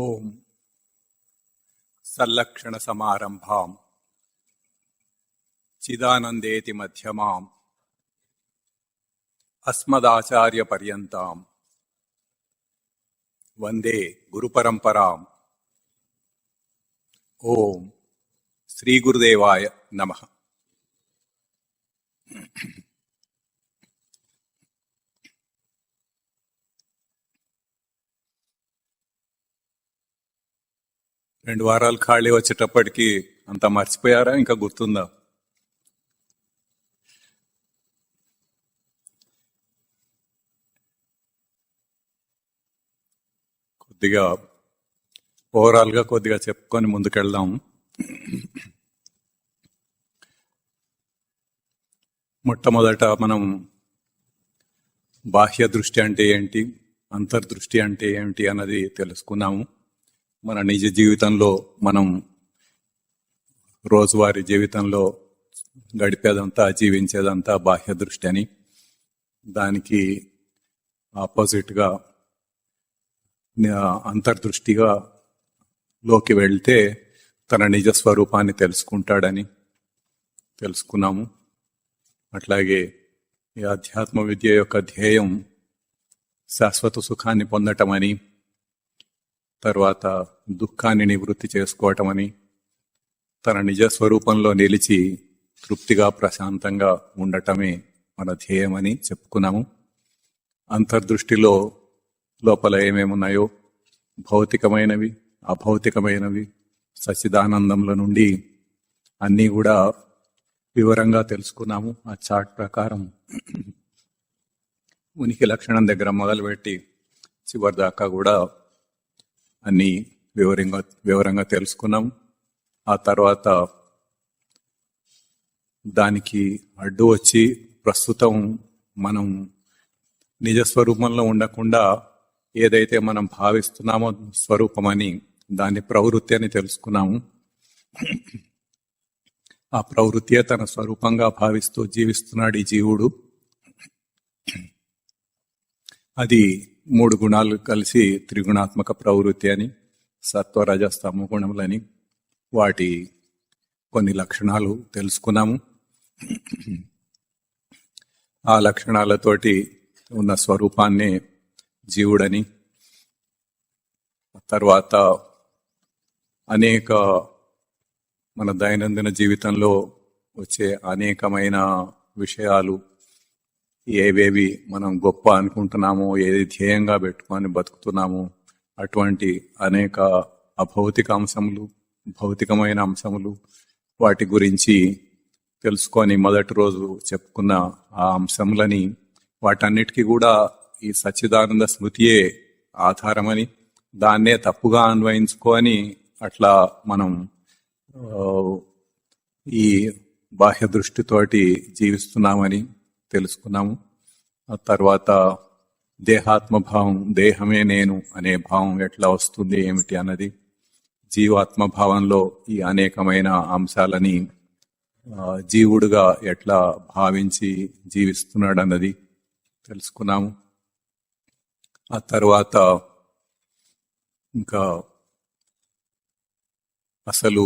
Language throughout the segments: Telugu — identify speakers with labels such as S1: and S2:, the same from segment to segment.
S1: ఓం సల్లక్షణ సమారంభాం చిదానందేతి మధ్యమాం అస్మదాచార్య పర్యంతాం వందే గురుపరంపరాం. ఓం శ్రీ గురుదేవాయ నమః. రెండు వారాలు ఖాళీ వచ్చేటప్పటికి అంతా మర్చిపోయారా? ఇంకా గుర్తుందా? కొద్దిగా ఓవరాల్గా కొద్దిగా చెప్పుకొని ముందుకెళ్దాం. మొట్టమొదట మనం బాహ్య దృష్టి అంటే ఏంటి, అంతర్దృష్టి అంటే ఏంటి అన్నది తెలుసుకున్నాము. మన నిజ జీవితంలో మనం రోజువారీ జీవితంలో గడిపేదంతా, జీవించేదంతా బాహ్య దృష్టి అని, దానికి ఆపోజిట్గా అంతర్దృష్టిగా లోకి వెళ్తే తన నిజ స్వరూపాన్ని తెలుసుకుంటాడని తెలుసుకున్నాము. అట్లాగే ఈ అధ్యాత్మ విద్య యొక్క ధ్యేయం శాశ్వత సుఖాన్ని పొందటమని, తర్వాత దుఃఖాన్ని నివృత్తి చేసుకోవటమని, తన నిజ స్వరూపంలో నిలిచి తృప్తిగా ప్రశాంతంగా ఉండటమే మన ధ్యేయమని చెప్పుకున్నాము. అంతర్దృష్టిలో లోపల ఏమేమున్నాయో, భౌతికమైనవి, అభౌతికమైనవి, సచ్చిదానందంలో నుండి అన్నీ కూడా వివరంగా తెలుసుకున్నాము. ఆ చార్ట్ ప్రకారం ఉనికి లక్షణం దగ్గర మొదలుపెట్టి చివరి దాకా కూడా అన్ని వివరంగా తెలుసుకున్నాం. ఆ తర్వాత దానికి అడ్డు వచ్చి ప్రస్తుతం మనం నిజస్వరూపంలో ఉండకుండా ఏదైతే మనం భావిస్తున్నామో స్వరూపమని, దాని ప్రవృత్తి అని తెలుసుకున్నాము. ఆ ప్రవృత్తియే తన స్వరూపంగా భావిస్తూ జీవిస్తున్నాడు ఈ జీవుడు. అది 3 గుణాలు కలిసి త్రిగుణాత్మక ప్రవృత్తి అని, సత్వ రజ తమో గుణములని, వాటి కొన్ని లక్షణాలు తెలుసుకున్నాము. ఆ లక్షణాలతోటి ఉన్న స్వరూపాన్నే జీవుడని, తర్వాత అనేక మన దైనందిన జీవితంలో వచ్చే అనేకమైన విషయాలు, ఏవేవి మనం గొప్ప అనుకుంటున్నామో, ఏది ధ్యేయంగా పెట్టుకొని బతుకుతున్నామో, అటువంటి అనేక అభౌతిక అంశములు, భౌతికమైన అంశములు, వాటి గురించి తెలుసుకొని మొదటి రోజు చెప్పుకున్న ఆ అంశములని, వాటన్నిటికీ కూడా ఈ సచ్చిదానంద స్మృతియే ఆధారమని, దాన్నే తప్పుగా అన్వయించుకొని అట్లా మనం ఈ బాహ్య దృష్టితోటి జీవిస్తున్నామని తెలుసుకున్నాము. ఆ తర్వాత దేహాత్మభావం, దేహమే నేను అనే భావం ఎట్లా వస్తుంది, ఏమిటి అన్నది, జీవాత్మభావంలో ఈ అనేకమైన అంశాలని జీవుడుగా ఎట్లా భావించి జీవిస్తున్నాడు అన్నది తెలుసుకున్నాము. ఆ తర్వాత ఇంకా అసలు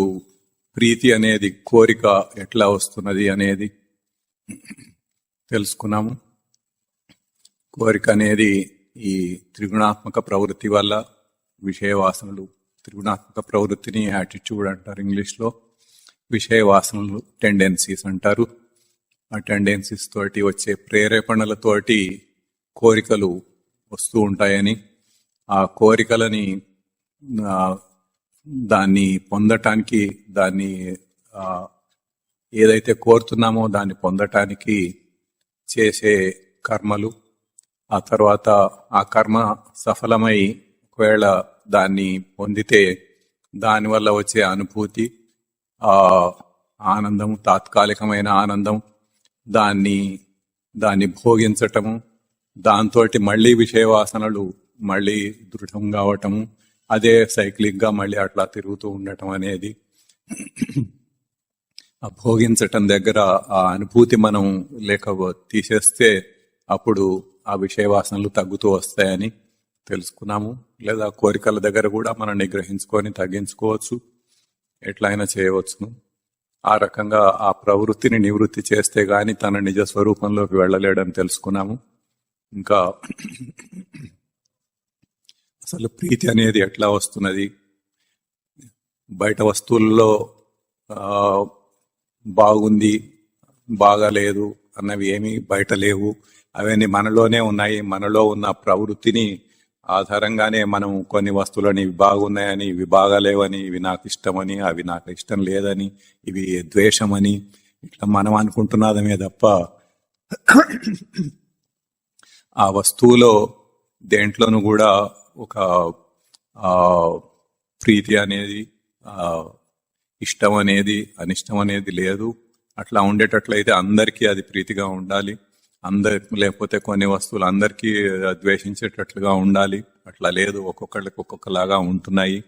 S1: ప్రీతి అనేది, కోరిక ఎట్లా వస్తున్నది అనేది తెలుసుకున్నాము. కోరిక అనేది ఈ త్రిగుణాత్మక ప్రవృత్తి వల్ల, విషయ వాసనలు, త్రిగుణాత్మక ప్రవృత్తిని యాటిట్యూడ్ అంటారు ఇంగ్లీష్లో, విషయ వాసనలు టెండెన్సీస్ అంటారు. ఆ టెండెన్సీస్ తోటి వచ్చే ప్రేరేపణలతోటి కోరికలు వస్తూ ఉంటాయని, ఆ కోరికలని దాన్ని పొందటానికి, దాన్ని ఏదైతే కోరుతున్నామో దాన్ని పొందటానికి చేసే కర్మలు, ఆ తర్వాత ఆ కర్మ సఫలమై ఒకవేళ దాన్ని పొందితే దానివల్ల వచ్చే అనుభూతి, ఆ ఆనందం, తాత్కాలికమైన ఆనందం, దాన్ని భోగించటము, దాంతో మళ్ళీ విషయవాసనలు మళ్ళీ దృఢం కావటము, అదే సైక్లిక్గా మళ్ళీ అట్లా తిరుగుతూ ఉండటం అనేది, ఆ భోగించటం దగ్గర ఆ అనుభూతి మనం లేక తీసేస్తే అప్పుడు ఆ విషయ వాసనలు తగ్గుతూ వస్తాయని తెలుసుకున్నాము. లేదా కోరికల దగ్గర కూడా మనం నిగ్రహించుకొని తగ్గించుకోవచ్చు, ఎట్లయినా చేయవచ్చును. ఆ రకంగా ఆ ప్రవృత్తిని నివృత్తి చేస్తే గాని తన నిజ స్వరూపంలోకి వెళ్ళలేడని తెలుసుకున్నాము. ఇంకా అసలు ప్రీతి అనేది ఎట్లా వస్తున్నది, బయట వస్తువుల్లో బాగుంది బాగాలేదు అన్నవి ఏమీ బయట లేవు, అవన్నీ మనలోనే ఉన్నాయి. మనలో ఉన్న ప్రవృత్తిని ఆధారంగానే మనం కొన్ని వస్తువులని ఇవి బాగున్నాయని, ఇవి బాగాలేవని, ఇవి నాకు ఇష్టమని, అవి నాకు ఇష్టం లేదని, ఇవి ద్వేషమని ఇట్లా మనం అనుకుంటున్నదమే తప్ప ఆ వస్తువులో దేంట్లోనూ కూడా ఒక ప్రీతి అనేది, ఇష్టం అనేది, అనిష్టం అనేది లేదు. అట్లా ఉండేటట్లయితే అందరికీ అది ప్రీతిగా ఉండాలి, లేకపోతే కొన్ని వస్తువులు అందరికీ ద్వేషించేటట్లుగా ఉండాలి. అట్లా లేదు, ఒక్కొక్కళ్ళకి ఒక్కొక్కలాగా ఉంటున్నాయి.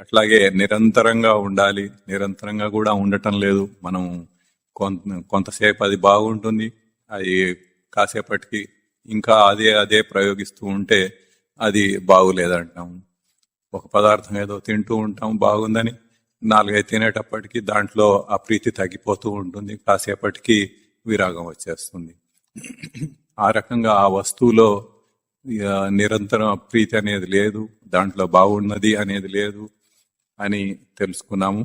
S1: అట్లాగే నిరంతరంగా ఉండాలి, నిరంతరంగా కూడా ఉండటం లేదు. మనం కొంతసేపు అది బాగుంటుంది, అది కాసేపటికి ఇంకా అదే ప్రయోగిస్తూ ఉంటే అది బాగులేదంటాం. ఒక పదార్థం ఏదో తింటూ ఉంటాం బాగుందని, 4-5 తినేటప్పటికి దాంట్లో ఆ ప్రీతి తగ్గిపోతూ ఉంటుంది, కాసేపటికి విరాగం వచ్చేస్తుంది. ఆ రకంగా ఆ వస్తువులో నిరంతరం ప్రీతి అనేది లేదు, దాంట్లో బాగున్నది అనేది లేదు అని తెలుసుకున్నాము.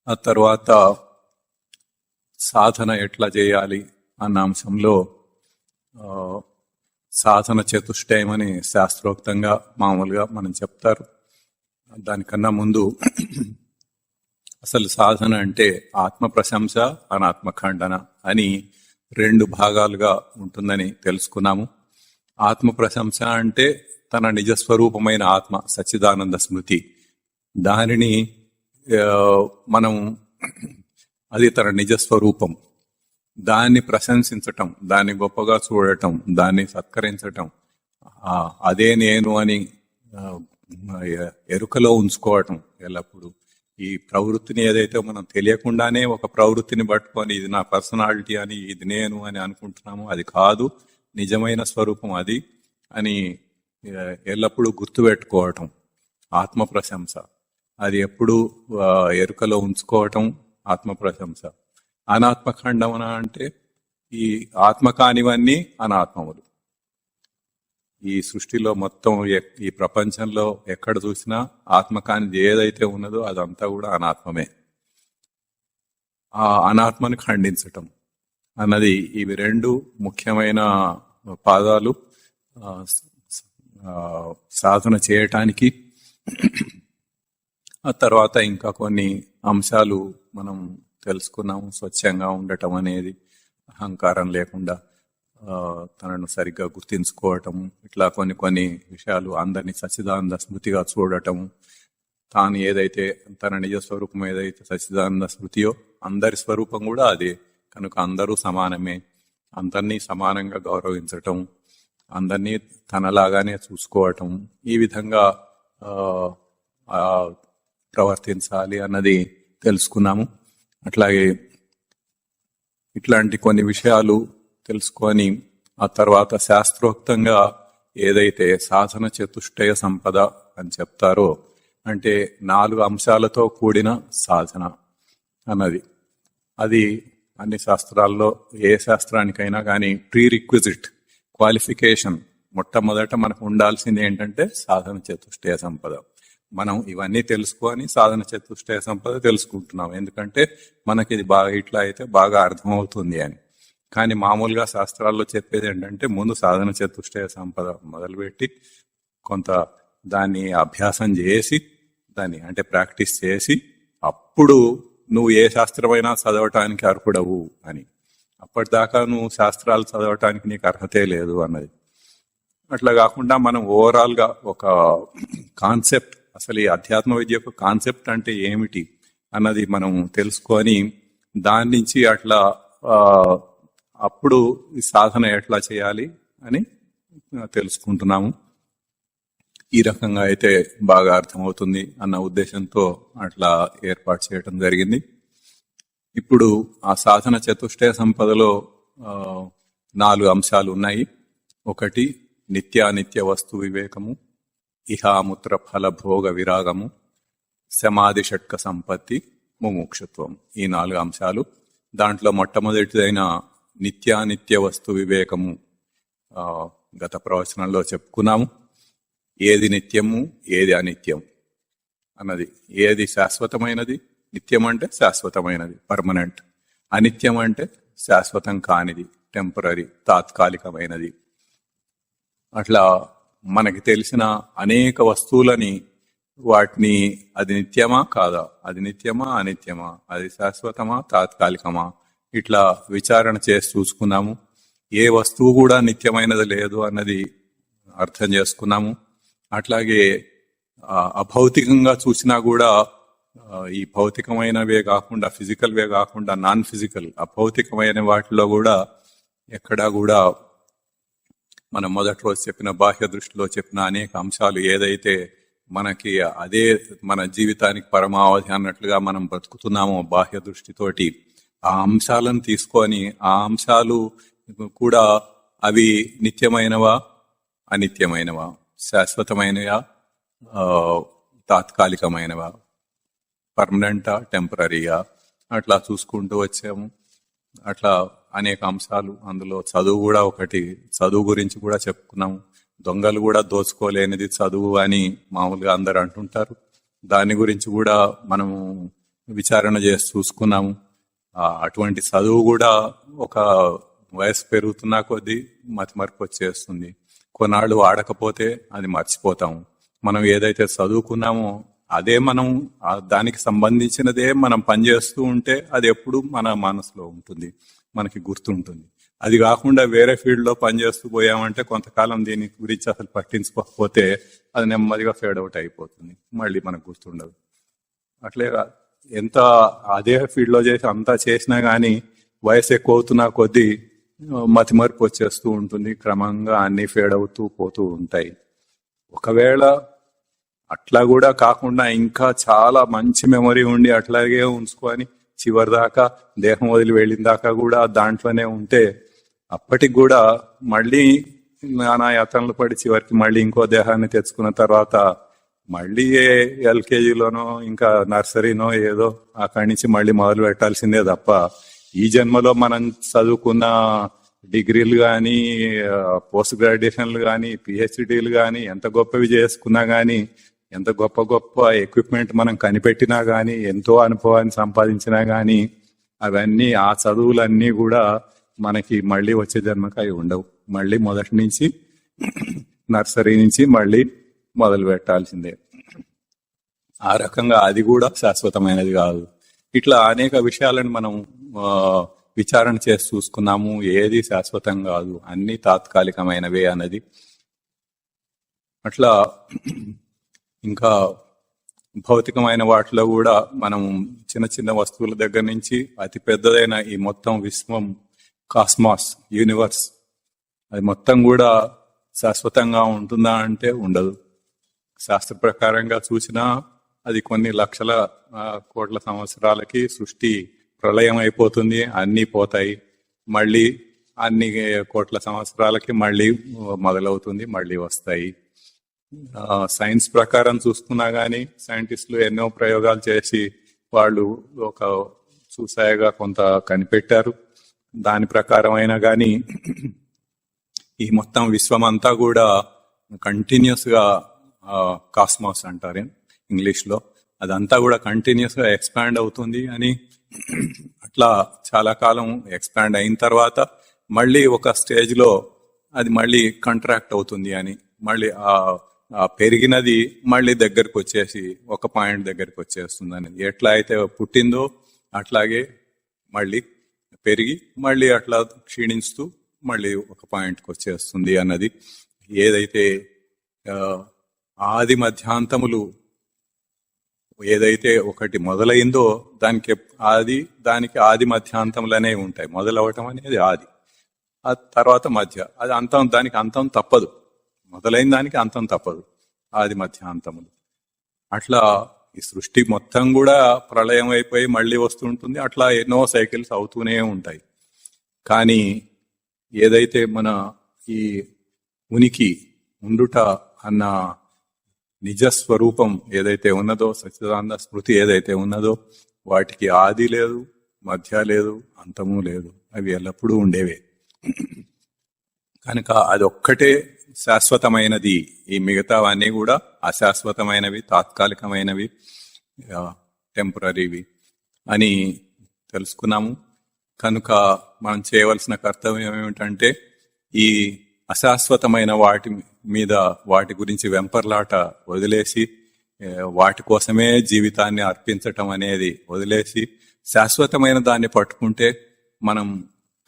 S1: ఆ తర్వాత సాధన ఎట్లా చేయాలి అన్న అంశంలో సాధన చతుష్టయం అని శాస్త్రోక్తంగా మామూలుగా మనం చెప్తారు. దానికన్నా ముందు అసలు సాధన అంటే ఆత్మ ప్రశంస, అనాత్మ ఖండన అని 2 భాగాలుగా ఉంటుందని తెలుసుకున్నాము. ఆత్మ ప్రశంస అంటే తన నిజస్వరూపమైన ఆత్మ సచ్చిదానంద స్మృతి, దానిని మనం అది తన నిజస్వరూపం, దాన్ని ప్రశంసించటం, దాన్ని గొప్పగా చూడటం, దాన్ని సత్కరించటం, అదే నేను అని ఎరుకలో ఉంచుకోవటం ఎల్లప్పుడూ. ఈ ప్రవృత్తిని ఏదైతే మనం తెలియకుండానే ఒక ప్రవృత్తిని పట్టుకొని ఇది నా పర్సనాలిటీ అని, ఇది నేను అని అనుకుంటున్నామో అది కాదు, నిజమైన స్వరూపం అది అని ఎల్లప్పుడూ గుర్తుపెట్టుకోవటం ఆత్మ ప్రశంస. అది ఎప్పుడు ఎరుకలో ఉంచుకోవటం ఆత్మ ప్రశంస. అనాత్మఖండమన అంటే ఈ ఆత్మ కానివన్నీ అనాత్మములు. ఈ సృష్టిలో మొత్తం ఈ ప్రపంచంలో ఎక్కడ చూసినా ఆత్మ కానిది ఏదైతే ఉన్నదో అదంతా కూడా అనాత్మమే. ఆ అనాత్మని ఖండించటం అన్నది ఇవి 2 ముఖ్యమైన పాదాలు సాధన చేయటానికి. ఆ తర్వాత ఇంకా కొన్ని అంశాలు మనం తెలుసుకున్నాము. స్వచ్ఛంగా ఉండటం అనేది, అహంకారం లేకుండా తనను సరిగ్గా గుర్తించుకోవటం, ఇట్లా కొన్ని విషయాలు, అందరినీ సచ్చిదానంద స్మృతిగా చూడటం, తాను ఏదైతే తన నిజ స్వరూపం ఏదైతే సచ్చిదానంద స్మృతియో అందరి స్వరూపం కూడా అదే కనుక అందరూ సమానమే, అందరినీ సమానంగా గౌరవించటం, అందరినీ తనలాగానే చూసుకోవటం, ఈ విధంగా ప్రవర్తించాలి అన్నది తెలుసుకున్నాము. అట్లాగే ఇట్లాంటి కొన్ని విషయాలు తెలుసుకొని ఆ తర్వాత శాస్త్రోక్తంగా ఏదైతే సాధన చతుష్టయ సంపద అని చెప్తారో, అంటే 4 అంశాలతో కూడిన సాధన అన్నది, అది అన్ని శాస్త్రాల్లో ఏ శాస్త్రానికైనా కానీ ప్రీ రిక్విజిట్ క్వాలిఫికేషన్. మొట్టమొదట మనకు ఉండాల్సింది ఏంటంటే సాధన చతుష్టయ సంపద. మనం ఇవన్నీ తెలుసుకొని సాధన చతుష్టయ సంపద తెలుసుకుంటున్నాం, ఎందుకంటే మనకి ఇది బాగా ఇట్లా అయితే బాగా అర్థమవుతుంది అని. కానీ మామూలుగా శాస్త్రాల్లో చెప్పేది ఏంటంటే ముందు సాధన చతుష్టయ సంపద మొదలుపెట్టి కొంత దాన్ని అభ్యాసం చేసి, దాన్ని అంటే ప్రాక్టీస్ చేసి, అప్పుడు నువ్వు ఏ శాస్త్రమైనా చదవటానికి అర్హుడవు అని. అప్పటిదాకా నువ్వు శాస్త్రాలు చదవటానికి నీకు అర్హతే లేదు అన్నది. అట్లా కాకుండా మనం ఓవరాల్ గా ఒక కాన్సెప్ట్, అసలు ఈ అధ్యాత్మ విద్య యొక్క కాన్సెప్ట్ అంటే ఏమిటి అన్నది మనం తెలుసుకొని దాని నుంచి అట్లా అప్పుడు ఈ సాధన ఎట్లా చేయాలి అని తెలుసుకుంటున్నాము. ఈ రకంగా అయితే బాగా అర్థమవుతుంది అన్న ఉద్దేశంతో అట్లా ఏర్పాటు చేయటం జరిగింది. ఇప్పుడు ఆ సాధన చతుష్టయ సంపదలో 4 అంశాలు ఉన్నాయి. ఒకటి నిత్యానిత్య వస్తు వివేకము, ఇహాముత్ర ఫల భోగ విరాగము, సమాధి షట్క సంపత్తి, ముముక్షుత్వం. ఈ 4 అంశాలు. దాంట్లో మొట్టమొదటిదైన నిత్యానిత్య వస్తు వివేకము గత ప్రవచనంలో చెప్పుకున్నాము. ఏది నిత్యము, ఏది అనిత్యం అన్నది. ఏది శాశ్వతమైనది, నిత్యం అంటే శాశ్వతమైనది, పర్మనెంట్. అనిత్యం అంటే శాశ్వతం కానిది, టెంపరీ, తాత్కాలికమైనది. అట్లా మనకి తెలిసిన అనేక వస్తువులని, వాటిని అది నిత్యమా కాదా, అది నిత్యమా అనిత్యమా, అది శాశ్వతమా తాత్కాలికమా, ఇట్లా విచారణ చేసి చూసుకున్నాము. ఏ వస్తువు కూడా నిత్యమైనది లేదు అన్నది అర్థం చేసుకున్నాము. అట్లాగే అభౌతికంగా చూసినా కూడా ఈ భౌతికమైనవే కాకుండా, ఫిజికల్ వే కాకుండా నాన్ ఫిజికల్ అభౌతికమైన వాటిలో కూడా ఎక్కడా కూడా మనం మొదటి రోజు చెప్పిన బాహ్య దృష్టిలో చెప్పిన అనేక అంశాలు ఏదైతే మనకి అదే మన జీవితానికి పరమావధి అన్నట్లుగా మనం బ్రతుకుతున్నామో బాహ్య దృష్టితోటి, ఆ అంశాలను తీసుకొని ఆ అంశాలు కూడా అవి నిత్యమైనవా అనిత్యమైనవా, శాశ్వతమైనవా తాత్కాలికమైనవా, పర్మనెంటా టెంపరీగా, అట్లా చూసుకుంటూ వచ్చాము. అట్లా అనేక అంశాలు. అందులో చదువు కూడా ఒకటి. చదువు గురించి కూడా చెప్పుకున్నాము. దొంగలు కూడా దోచుకోలేనిది చదువు అని మామూలుగా అందరు అంటుంటారు. దాని గురించి కూడా మనము విచారణ చేసి చూసుకున్నాము. అటువంటి చదువు కూడా ఒక వయసు పెరుగుతున్నా కొద్దీ మతిమరుపు వచ్చేస్తుంది. కొన్నాళ్ళు వాడకపోతే అది మర్చిపోతాము. మనం ఏదైతే చదువుకున్నామో అదే మనం దానికి సంబంధించినదే మనం పనిచేస్తూ ఉంటే అది ఎప్పుడు మన మనసులో ఉంటుంది, మనకి గుర్తుంటుంది. అది కాకుండా వేరే ఫీల్డ్ లో పనిచేస్తూ పోయామంటే కొంతకాలం దీని గురించి అసలు పట్టించుకోకపోతే అది నెమ్మదిగా ఫేడ్ అవుట్ అయిపోతుంది, మళ్ళీ మనకు గుర్తుండదు. అట్లే ఎంత అదే ఫీల్డ్ లో చేసి అంతా చేసినా గానీ వయసు ఎక్కువ అవుతున్నా కొద్దీ మతిమరుపు వచ్చేస్తూ ఉంటుంది. క్రమంగా అన్ని ఫేడ్ అవుతూ పోతూ ఉంటాయి. ఒకవేళ అట్లా కూడా కాకుండా ఇంకా చాలా మంచి మెమరీ ఉండి అట్లాగే ఉంచుకొని చివరి దాకా దేహం వదిలి వెళ్ళిన దాకా కూడా దాంట్లోనే ఉంటే అప్పటికి కూడా మళ్ళీ నానా యాతనలు పడి చివరికి మళ్ళీ ఇంకో దేహాన్ని తెచ్చుకున్న తర్వాత మళ్ళీ ఎల్కేజీలోనో ఇంకా నర్సరీనో ఏదో అక్కడి నుంచి మళ్ళీ మొదలు పెట్టాల్సిందే తప్ప ఈ జన్మలో మనం చదువుకున్న డిగ్రీలు కానీ, పోస్ట్ గ్రాడ్యుయేషన్లు కానీ, పిహెచ్డీలు కానీ, ఎంత గొప్పవి చేసుకున్నా కానీ, ఎంత గొప్ప గొప్ప ఎక్విప్మెంట్ మనం కనిపెట్టినా గానీ, ఎంతో అనుభవాన్ని సంపాదించినా గానీ అవన్నీ ఆ చదువులన్నీ కూడా మనకి మళ్ళీ వచ్చే జన్మకి అవి ఉండవు. మళ్ళీ మొదటి నుంచి నర్సరీ నుంచి మళ్ళీ మొదలు పెట్టాల్సిందే. ఆ రకంగా అది కూడా శాశ్వతమైనది కాదు. ఇట్లా అనేక విషయాలను మనం విచారణ చేసి చూసుకున్నాము. ఏది శాశ్వతం కాదు, అన్ని తాత్కాలికమైనవే అన్నది. అట్లా ఇంకా భౌతికమైన వాటిలో కూడా మనం చిన్న చిన్న వస్తువుల దగ్గర నుంచి అతి పెద్దదైన ఈ మొత్తం విశ్వం, కాస్మాస్, యూనివర్స్, అది మొత్తం కూడా శాశ్వతంగా ఉంటుందా అంటే ఉండదు. శాస్త్ర ప్రకారంగా చూసినా అది కొన్ని లక్షల కోట్ల సంవత్సరాలకి సృష్టి ప్రళయం అయిపోతుంది, అన్నీ పోతాయి. మళ్ళీ అన్ని కోట్ల సంవత్సరాలకి మళ్ళీ మొదలవుతుంది, మళ్ళీ వస్తాయి. సైన్స్ ప్రకారం చూసుకున్నా గానీ సైంటిస్టులు ఎన్నో ప్రయోగాలు చేసి వాళ్ళు ఒక చూసాయగా కొంత కనిపెట్టారు. దాని ప్రకారం అయినా గానీ ఈ మొత్తం విశ్వం అంతా కూడా కంటిన్యూస్ గా కాస్మాస్ అంటారు ఇంగ్లీష్ లో, అదంతా కూడా కంటిన్యూస్ గా ఎక్స్పాండ్ అవుతుంది అని, అట్లా చాలా కాలం ఎక్స్పాండ్ అయిన తర్వాత మళ్ళీ ఒక స్టేజ్ లో అది మళ్ళీ కంట్రాక్ట్ అవుతుంది అని, మళ్ళీ ఆ పెరిగినది మళ్ళీ దగ్గరకు వచ్చేసి ఒక పాయింట్ దగ్గరకు వచ్చేస్తుంది అని. ఎట్లా అయితే పుట్టిందో అట్లాగే మళ్ళీ పెరిగి మళ్ళీ అట్లా క్షీణిస్తూ మళ్ళీ ఒక పాయింట్కి వచ్చేస్తుంది అన్నది. ఏదైతే ఆది మధ్యాంతములు ఏదైతే ఒకటి మొదలైందో దానికి ఆది మధ్యాంతములు అనేవి ఉంటాయి. మొదలవటం అనేది ఆది, ఆ తర్వాత మధ్య, అది అంతం, దానికి అంతం తప్పదు. మొదలైన దానికి అంతం తప్పదు, ఆది మధ్యాంతములు. అట్లా ఈ సృష్టి మొత్తం కూడా ప్రళయం అయిపోయి మళ్ళీ వస్తుంటుంది. అట్లా ఎన్నో సైకిల్స్ అవుతూనే ఉంటాయి. కానీ ఏదైతే మన ఈ ఉనికి ఉండుట అన్న నిజస్వరూపం ఏదైతే ఉన్నదో, సచ్చిదానంద స్మృతి ఏదైతే ఉన్నదో, వాటికి ఆది లేదు, మధ్య లేదు, అంతము లేదు. అవి ఎల్లప్పుడూ ఉండేవే. కనుక అదొక్కటే శాశ్వతమైనది. ఈ మిగతావన్నీ కూడా అశాశ్వతమైనవి, తాత్కాలికమైనవి, టెంపరీవి అని తెలుసుకున్నాము. కనుక మనం చేయవలసిన కర్తవ్యం ఏమిటంటే ఈ అశాశ్వతమైన వాటి మీద, వాటి గురించి వెంపర్లాట వదిలేసి, వాటి కోసమే జీవితాన్ని అర్పించటం అనేది వదిలేసి, శాశ్వతమైన దాన్ని పట్టుకుంటే మనం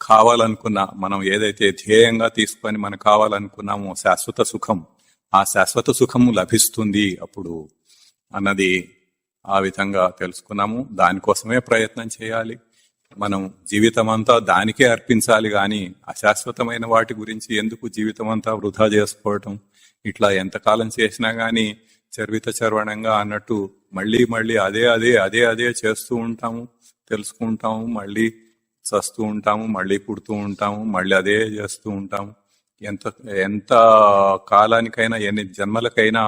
S1: కావాలనుకున్న, మనం ఏదైతే ధ్యేయంగా తీసుకొని మనం కావాలనుకున్నామో శాశ్వత సుఖం, ఆ శాశ్వత సుఖము లభిస్తుంది అప్పుడు అన్నది ఆ విధంగా తెలుసుకున్నాము. దానికోసమే ప్రయత్నం చేయాలి. మనం జీవితం అంతా దానికే అర్పించాలి గాని అశాశ్వతమైన వాటి గురించి ఎందుకు జీవితం అంతా వృధా చేసుకోవటం? ఇట్లా ఎంతకాలం చేసినా గాని చర్విత చర్వణంగా అన్నట్టు మళ్ళీ మళ్ళీ అదే అదే అదే అదే చేస్తూ ఉంటాము, తెలుసుకుంటాము, మళ్ళీ చస్తూ ఉంటాము, మళ్ళీ పుడుతూ ఉంటాము, మళ్ళీ అదే చేస్తూ ఉంటాము. ఎంత ఎంత కాలానికైనా, ఎన్ని జన్మలకైనా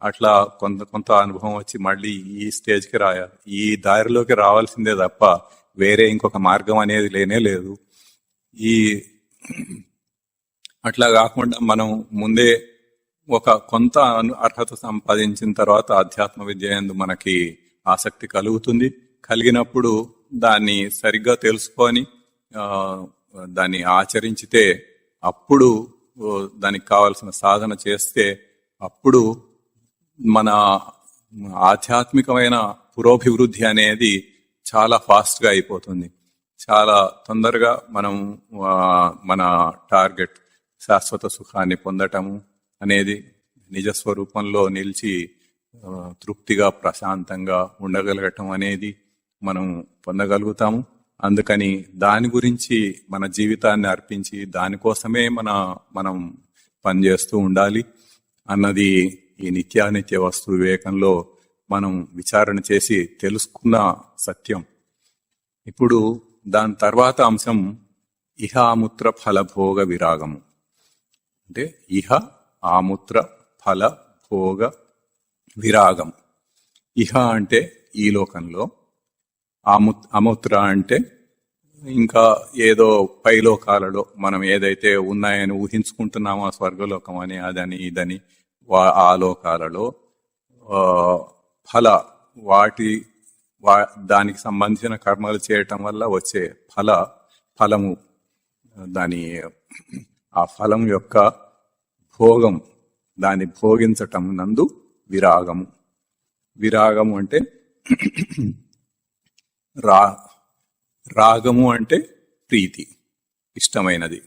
S1: అట్లా కొంత కొంత అనుభవం వచ్చి మళ్ళీ ఈ స్టేజ్కి రాయాలి. ఈ దారిలోకి రావాల్సిందే తప్ప వేరే ఇంకొక మార్గం అనేది లేనే లేదు. ఈ అట్లా కాకుండా మనం ముందే ఒక కొంత అర్హత సంపాదించిన తర్వాత ఆధ్యాత్మ విద్య యందు మనకి ఆసక్తి కలుగుతుంది. కలిగినప్పుడు దాన్ని సరిగ్గా తెలుసుకొని దాన్ని ఆచరించితే, అప్పుడు దానికి కావలసిన సాధన చేస్తే, అప్పుడు మన ఆధ్యాత్మికమైన పురోభివృద్ధి అనేది చాలా ఫాస్ట్ గా అయిపోతుంది. చాలా తొందరగా మనం మన టార్గెట్ శాశ్వత సుఖాన్ని పొందటము అనేది, నిజస్వరూపంలో నిలిచి తృప్తిగా ప్రశాంతంగా ఉండగలగటం అనేది మనం పొందగలుగుతాము. అందుకని దాని గురించి మన జీవితాన్ని అర్పించి దానికోసమే మనం పనిచేస్తూ ఉండాలి అన్నది ఈ నిత్యానిత్య వస్తు వివేకంలో మనం విచారణ చేసి తెలుసుకున్న సత్యం. ఇప్పుడు దాని తర్వాత అంశం ఇహ ఆముత్ర ఫలభోగ విరాగము. అంటే ఇహ ఆముత్ర ఫల భోగ విరాగం. ఇహ అంటే ఈ లోకంలో, అముత్ర అంటే ఇంకా ఏదో పైలోకాలలో మనం ఏదైతే ఉన్నాయని ఊహించుకుంటున్నామో, స్వర్గలోకం అని, అదని ఇదని, ఆ లోకాలలో ఫల, దానికి సంబంధించిన కర్మలు చేయటం వల్ల వచ్చే ఫలము, దాని ఆ ఫలం యొక్క భోగం, దాన్ని భోగించటం నందు విరాగము. విరాగము అంటే రాగము అంటే ప్రీతి, ఇష్టమైనది.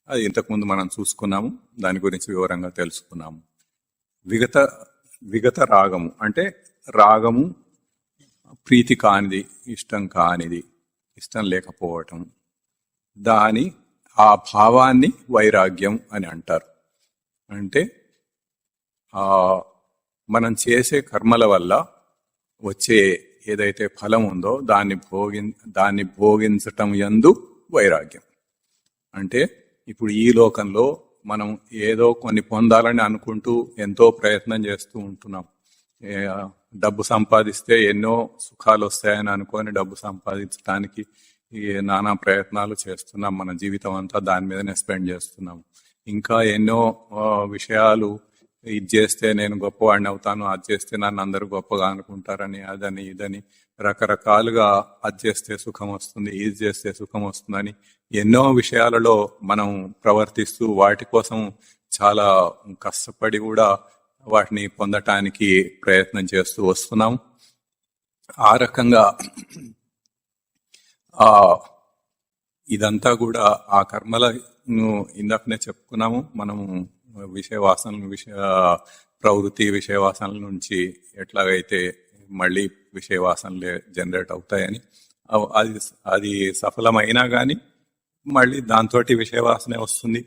S1: అది ఇంతకుముందు మనం చూసుకున్నాము, దాని గురించి వివరంగా తెలుసుకున్నాము. విగత రాగము అంటే రాగము ప్రీతి కానిది, ఇష్టం కానిది, ఇష్టం లేకపోవటం, ఆ భావాన్ని వైరాగ్యం అని అంటారు. అంటే మనం చేసే కర్మల వల్ల వచ్చే ఏదైతే ఫలం ఉందో దాన్ని భోగించటం యందు వైరాగ్యం. అంటే ఇప్పుడు ఈ లోకంలో మనం ఏదో కొన్ని పొందాలని అనుకుంటూ ఎంతో ప్రయత్నం చేస్తూ ఉంటున్నాం. డబ్బు సంపాదిస్తే ఎన్నో సుఖాలు వస్తాయని అనుకొని డబ్బు సంపాదించడానికి నానా ప్రయత్నాలు చేస్తున్నాం. మన జీవితం అంతా దాని మీదనే స్పెండ్ చేస్తున్నాం. ఇంకా ఎన్నో విషయాలు, ఇది చేస్తే నేను గొప్పవాడిని అవుతాను, అది చేస్తే నన్ను అందరూ గొప్పగా అనుకుంటారని, అదని ఇదని రకరకాలుగా, అది చేస్తే సుఖం వస్తుంది, ఇది చేస్తే సుఖం వస్తుందని ఎన్నో విషయాలలో మనం ప్రవర్తిస్తూ వాటి కోసం చాలా కష్టపడి కూడా వాటిని పొందటానికి ప్రయత్నం చేస్తూ వస్తున్నాం. ఆ రకంగా ఇదంతా కూడా ఆ కర్మలను ఇందాకనే చెప్పుకున్నాము. మనము ప్రవృత్తి విషయవాసనల నుంచి ఎట్లాగైతే మళ్ళీ విషయవాసనలే జనరేట్ అవుతాయని, అది సఫలమైనా గాని మళ్ళీ దాంతో విషయవాసనే వస్తుంది.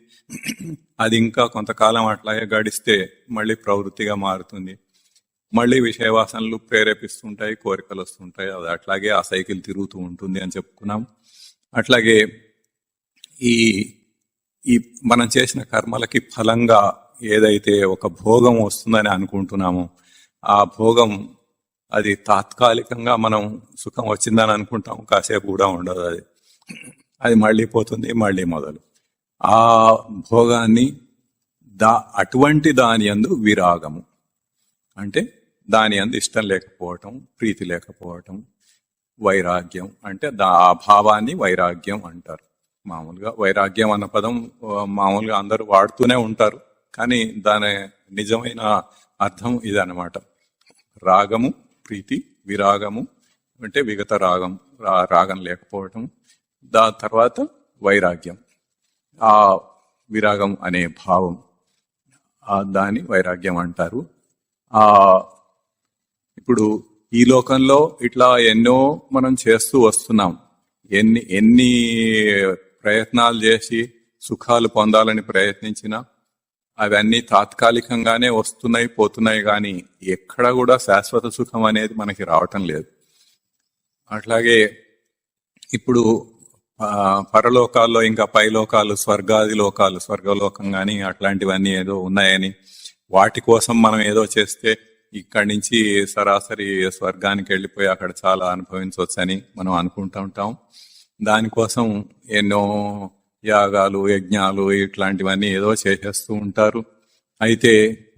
S1: అది ఇంకా కొంతకాలం అట్లాగే గడిస్తే మళ్ళీ ప్రవృత్తిగా మారుతుంది. మళ్ళీ విషయవాసనలు ప్రేరేపిస్తుంటాయి, కోరికలు వస్తుంటాయి. అది అట్లాగే ఆ సైకిల్ తిరుగుతూ ఉంటుంది అని చెప్పుకున్నాం. అట్లాగే ఈ ఈ మనం చేసిన కర్మలకి ఫలంగా ఏదైతే ఒక భోగం వస్తుందని అనుకుంటున్నామో ఆ భోగం అది తాత్కాలికంగా మనం సుఖం వచ్చిందని అనుకుంటాం, కాసేపు కూడా ఉండదు. అది మళ్ళీ పోతుంది, మళ్ళీ మొదలు. ఆ భోగాన్ని అటువంటి దాని యందు విరాగము అంటే దాని యందు ఇష్టం లేకపోవటం, ప్రీతి లేకపోవటం. వైరాగ్యం అంటే ఆ భావాన్ని వైరాగ్యం అంటారు. మామూలుగా వైరాగ్యం అన్న పదం మామూలుగా అందరూ వాడుతూనే ఉంటారు, కానీ దాని నిజమైన అర్థం ఇదన్నమాట. రాగము, ప్రీతి, విరాగము అంటే విగత రాగం, రాగం లేకపోవటం. దాని తర్వాత వైరాగ్యం, ఆ విరాగం అనే భావం, దాని వైరాగ్యం అంటారు. ఇప్పుడు ఈ లోకంలో ఇట్లా ఎన్నో మనం చేస్తూ వస్తున్నాం. ఎన్ని ప్రయత్నాలు చేసి సుఖాలు పొందాలని ప్రయత్నించినా అవన్నీ తాత్కాలికంగానే వస్తున్నాయి, పోతున్నాయి, కానీ ఎక్కడ కూడా శాశ్వత సుఖం అనేది మనకి రావటం లేదు. అట్లాగే ఇప్పుడు పరలోకాల్లో ఇంకా పైలోకాలు, స్వర్గాది లోకాలు, స్వర్గలోకం కానీ అట్లాంటివన్నీ ఏదో ఉన్నాయని, వాటి కోసం మనం ఏదో చేస్తే ఇక్కడి నుంచి సరాసరి స్వర్గానికి వెళ్ళిపోయి అక్కడ చాలా అనుభవించవచ్చని మనం అనుకుంటూ ఉంటాం. దానికోసం ఎన్నో యాగాలు, యజ్ఞాలు ఇట్లాంటివన్నీ ఏదో చేసేస్తూ ఉంటారు. అయితే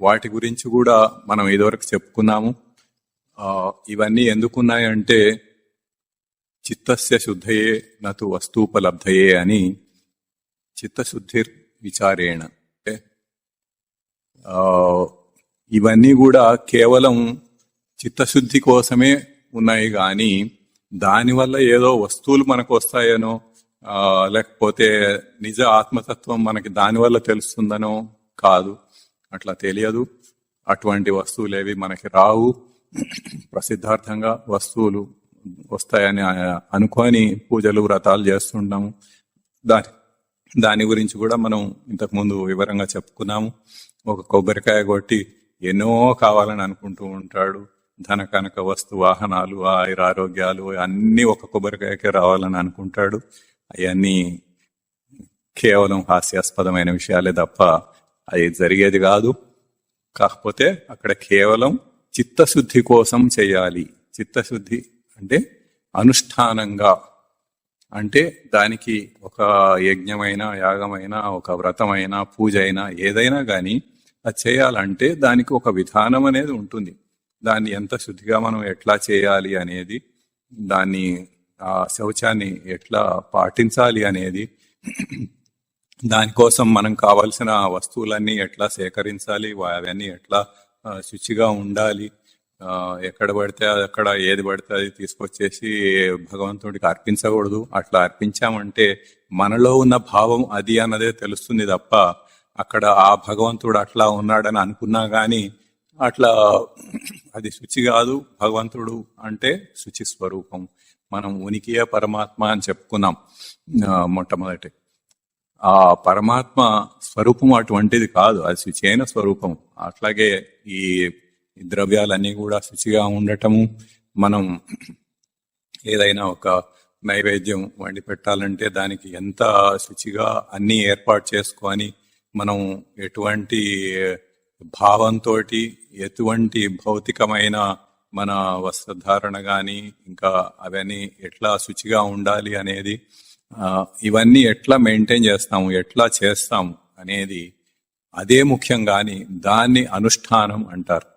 S1: వాటి గురించి కూడా మనం ఇదివరకు చెప్పుకున్నాము. ఇవన్నీ ఎందుకున్నాయంటే చిత్తస్య శుద్ధయే నతు వస్తూపలబ్ధయే అని. చిత్తశుద్ధిర్ విచారేణ అంటే ఇవన్నీ కూడా కేవలం చిత్తశుద్ధి కోసమే ఉన్నాయి, కానీ దానివల్ల ఏదో వస్తువులు మనకు వస్తాయనో లేకపోతే నిజ ఆత్మతత్వం మనకి దానివల్ల తెలుస్తుందనో కాదు. అట్లా తెలియదు. అటువంటి వస్తువులేవి మనకి రావు. ప్రసిద్ధార్థంగా వస్తువులు వస్తాయని అనుకొని పూజలు, వ్రతాలు చేస్తుంటాము. దాని గురించి కూడా మనం ఇంతకుముందు వివరంగా చెప్పుకున్నాము. ఒక కొబ్బరికాయ కొట్టి ఎన్నో కావాలని అనుకుంటూ ఉంటాడు. ధన కనక వస్తు వాహనాలు, ఆరోగ్యాలు అన్నీ ఒక కొబ్బరికాయకే రావాలని అనుకుంటాడు. అవన్నీ కేవలం హాస్యాస్పదమైన విషయాలే తప్ప అది జరిగేది కాదు. కాకపోతే అక్కడ కేవలం చిత్తశుద్ధి కోసం చేయాలి. చిత్తశుద్ధి అంటే అనుష్ఠానంగా, అంటే దానికి ఒక యజ్ఞమైనా, యాగమైనా, ఒక వ్రతమైనా, పూజ అయినా, ఏదైనా కానీ అది చేయాలంటే దానికి ఒక విధానం అనేది ఉంటుంది. దాన్ని ఎంత శుద్ధిగా మనం ఎట్లా చేయాలి అనేది, దాన్ని ఆ శౌచాన్ని ఎట్లా పాటించాలి అనేది, దానికోసం మనం కావలసిన వస్తువులన్నీ ఎట్లా సేకరించాలి, అవన్నీ ఎట్లా శుచిగా ఉండాలి, ఎక్కడ పడితే అక్కడ ఏది పడితే అది తీసుకొచ్చేసి భగవంతుడికి అర్పించకూడదు. అట్లా అర్పించామంటే మనలో ఉన్న భావం అది అన్నదే తెలుస్తుంది తప్ప అక్కడ ఆ భగవంతుడు అట్లా ఉన్నాడని అనుకున్నా గాని అట్లా అది శుచి కాదు. భగవంతుడు అంటే శుచి స్వరూపం. మనం ఉనికియే పరమాత్మ అని చెప్పుకున్నాం మొట్టమొదటి. ఆ పరమాత్మ స్వరూపం అటువంటిది కాదు, అది శుచి అయిన స్వరూపం. అట్లాగే ఈ ద్రవ్యాలన్నీ కూడా శుచిగా ఉండటము. మనం ఏదైనా ఒక నైవేద్యం వండి పెట్టాలంటే దానికి ఎంత శుచిగా అన్ని ఏర్పాటు చేసుకొని మనం ఎటువంటి భావంతో, ఎటువంటి భౌతికమైన మన వస్త్రధారణ కానీ ఇంకా అవన్నీ ఎట్లా శుచిగా ఉండాలి అనేది, ఇవన్నీ ఎట్లా మెయింటైన్ చేస్తాము, ఎట్లా చేస్తాము అనేది అదే ముఖ్యం. కానీ దాన్ని అనుష్ఠానం అంటారు.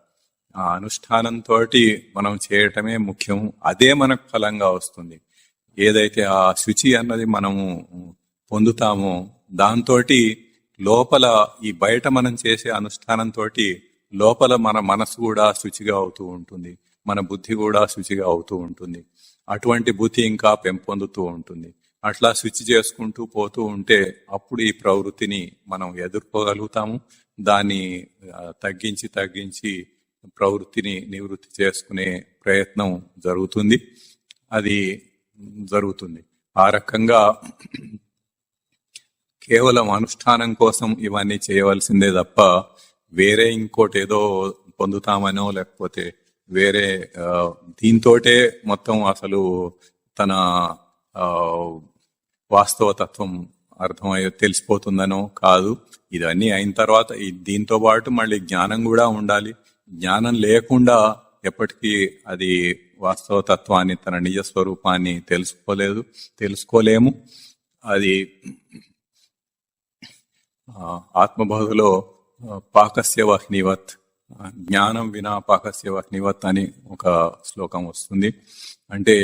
S1: ఆ అనుష్ఠానంతో మనం చేయటమే ముఖ్యం. అదే మనకు ఫలంగా వస్తుంది. ఏదైతే ఆ శుచి అన్నది మనము పొందుతామో దాంతో లోపల ఈ బయట మనం చేసే అనుష్ఠానంతో లోపల మన మనసు కూడా శుచిగా అవుతూ ఉంటుంది, మన బుద్ధి కూడా శుచిగా అవుతూ ఉంటుంది. అటువంటి బుద్ధి ఇంకా పెంపొందుతూ ఉంటుంది. అట్లా శుచి చేసుకుంటూ పోతూ ఉంటే అప్పుడు ఈ ప్రవృత్తిని మనం ఎదుర్కోగలుగుతాము. దాన్ని తగ్గించి ప్రవృత్తిని నివృత్తి చేసుకునే ప్రయత్నం జరుగుతుంది. అది జరుగుతుంది. ఆ రకంగా కేవలం అనుష్ఠానం కోసం ఇవన్నీ చేయవలసిందే తప్ప వేరే ఇంకోటి ఏదో పొందుతామనో లేకపోతే వేరే దీంతోటే మొత్తం అసలు తన వాస్తవతత్వం అర్థమయ్యో తెలిసిపోతుందనో కాదు. ఇవన్నీ అయిన తర్వాత దీంతో పాటు మళ్ళీ జ్ఞానం కూడా ఉండాలి. జ్ఞానం లేకుండా ఎప్పటికీ అది వాస్తవ తత్వాన్ని, తన నిజ స్వరూపాన్ని తెలుసుకోలేము. అది ఆత్మబోధలో పాకస్య వహ్నివత్, జ్ఞానం వినా పాకస్య వహ్నివత్ అని ఒక శ్లోకం వస్తుంది. అంటే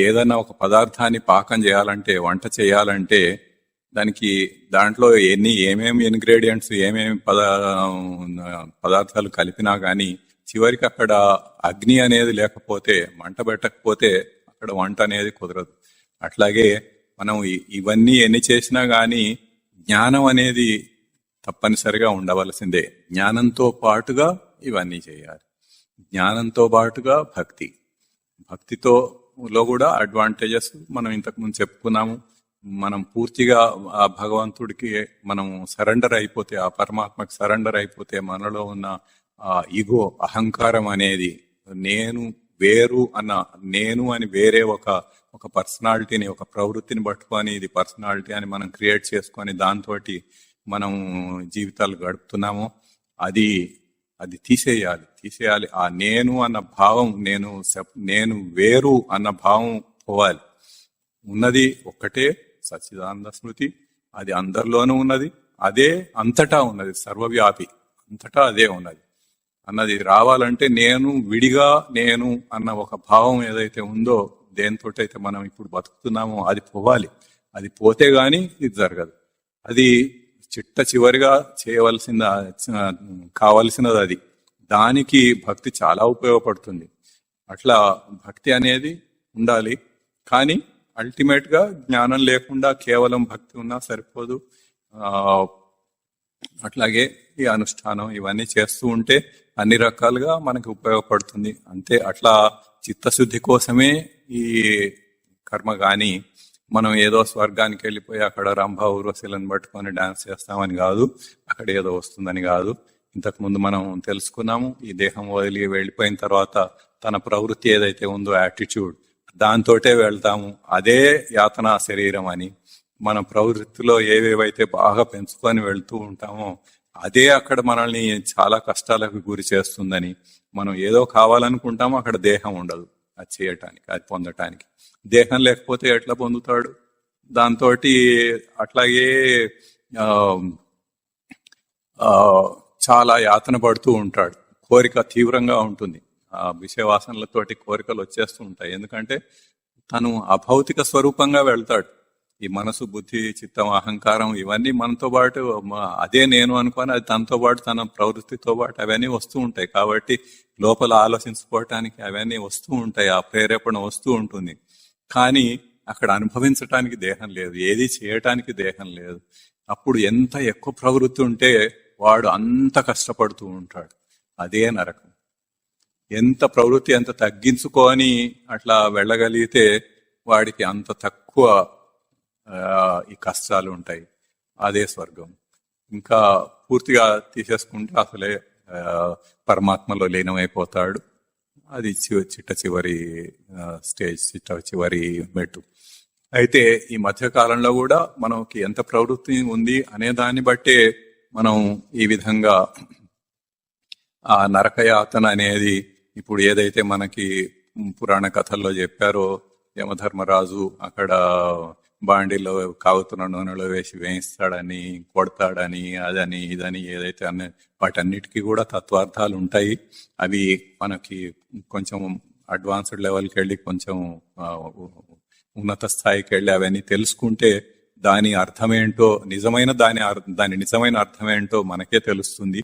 S1: ఏదైనా ఒక పదార్థాన్ని పాకం చేయాలంటే, వంట చేయాలంటే దాంట్లో ఏమేమి ఇంగ్రీడియంట్స్, ఏమేమి పదార్థాలు కలిపినా గానీ చివరికి అక్కడ అగ్ని అనేది లేకపోతే, మంట పెట్టకపోతే అక్కడ వంట అనేది కుదరదు. అట్లాగే మనం ఇవన్నీ ఎన్ని చేసినా గానీ జ్ఞానం అనేది తప్పనిసరిగా ఉండవలసిందే. జ్ఞానంతో పాటుగా ఇవన్నీ చేయాలి. జ్ఞానంతో పాటుగా భక్తితో కూడా అడ్వాంటేజెస్ మనం ఇంతకుముందు చెప్పుకున్నాము. మనం పూర్తిగా ఆ భగవంతుడికి మనం సరెండర్ అయిపోతే, ఆ పరమాత్మకి సరెండర్ అయిపోతే మనలో ఉన్న ఆ ఈగో, అహంకారం అనేది, నేను వేరు నేను అని వేరే ఒక పర్సనాలిటీని, ఒక ప్రవృత్తిని పట్టుకొని ఇది పర్సనాలిటీ అని మనం క్రియేట్ చేసుకొని దాంతో మనం జీవితాలు గడుపుతున్నామో అది తీసేయాలి. ఆ నేను అన్న భావం, నేను వేరు అన్న భావం పోవాలి. ఉన్నది ఒక్కటే సచ్చిదానంద స్మృతి, అది అందరిలోనూ ఉన్నది, అదే అంతటా ఉన్నది, సర్వవ్యాపి, అంతటా అదే ఉన్నది అన్నది రావాలంటే నేను అన్న ఒక భావం ఏదైతే ఉందో, దేనితోటైతే మనం ఇప్పుడు బతుకుతున్నామో అది పోవాలి. అది పోతే గాని ఇది జరగదు. అది చివరిగా కావలసినది అది. దానికి భక్తి చాలా ఉపయోగపడుతుంది. అట్లా భక్తి అనేది ఉండాలి. కానీ అల్టిమేట్ గా జ్ఞానం లేకుండా కేవలం భక్తి ఉన్నా సరిపోదు. అట్లాగే ఈ అనుష్ఠానం ఇవన్నీ చేస్తూ ఉంటే అన్ని రకాలుగా మనకి ఉపయోగపడుతుంది. అంతే. అట్లా చిత్తశుద్ధి కోసమే ఈ కర్మ. గాని మనం ఏదో స్వర్గానికి వెళ్ళిపోయి అక్కడ రంభ ఊర్వశీలను పట్టుకొని డాన్స్ చేస్తామని కాదు, అక్కడ ఏదో వస్తుందని కాదు. ఇంతకు ముందు మనం తెలుసుకున్నాము, ఈ దేహం వదిలి వెళ్ళిపోయిన తర్వాత తన ప్రవృత్తి ఏదైతే ఉందో, యాటిట్యూడ్, దాంతోటే వెళ్తాము. అదే యాతనా శరీరం అని. మన ప్రవృత్తిలో ఏవేవైతే బాగా పెంచుకొని వెళ్తూ ఉంటామో అదే అక్కడ మనల్ని చాలా కష్టాలకు గురి చేస్తుందని. మనం ఏదో కావాలనుకుంటామో అక్కడ దేహం ఉండదు అది చేయటానికి, అది పొందటానికి. దేహం లేకపోతే ఎట్లా పొందుతాడు? దాంతో అట్లాగే చాలా యాతన పడుతూ ఉంటాడు. కోరిక తీవ్రంగా ఉంటుంది. ఆ విషయవాసనలతోటి కోరికలు వచ్చేస్తూ ఉంటాయి. ఎందుకంటే తను అభౌతిక స్వరూపంగా వెళ్తాడు. ఈ మనసు, బుద్ధి, చిత్తం, అహంకారం ఇవన్నీ మనతో పాటు, అదే నేను అనుకొని అది తనతో పాటు, తన ప్రవృత్తితో పాటు అవన్నీ వస్తూ ఉంటాయి. కాబట్టి లోపల ఆలోచించుకోవటానికి అవన్నీ వస్తూ ఉంటాయి, ఆ ప్రేరేపణ వస్తూ ఉంటుంది. కానీ అక్కడ అనుభవించటానికి దేహం లేదు, ఏది చేయటానికి దేహం లేదు. అప్పుడు ఎంత ఎక్కువ ప్రవృత్తి ఉంటే వాడు అంత కష్టపడుతూ ఉంటాడు. అదే నరకం. ఎంత ప్రవృత్తి ఎంత తగ్గించుకొని అట్లా వెళ్ళగలిగితే వాడికి అంత తక్కువ ఈ కష్టాలు ఉంటాయి. అదే స్వర్గం. ఇంకా పూర్తిగా తీసేసుకుంటే అసలే పరమాత్మలో లీనమైపోతాడు. అది చివరి స్టేజ్, చివరి మెట్టు. అయితే ఈ మధ్య కాలంలో కూడా మనకి ఎంత ప్రవృత్తి ఉంది అనే దాన్ని బట్టే మనం ఈ విధంగా ఆ నరకయాతన అనేది, ఇప్పుడు ఏదైతే మనకి పురాణ కథల్లో చెప్పారో, యమధర్మరాజు అక్కడ బాండీలో కాగుతున్న నూనెలో వేసి వేయిస్తాడని, కొడతాడని, అదని ఇదని ఏదైతే వాటన్నిటికీ కూడా తత్వార్థాలు ఉంటాయి. అవి మనకి కొంచెం అడ్వాన్స్డ్ లెవెల్కి వెళ్ళి, కొంచెం ఉన్నత స్థాయికి వెళ్ళి అవన్నీ తెలుసుకుంటే దాని అర్థమేంటో, దాని నిజమైన అర్థమేంటో మనకే తెలుస్తుంది.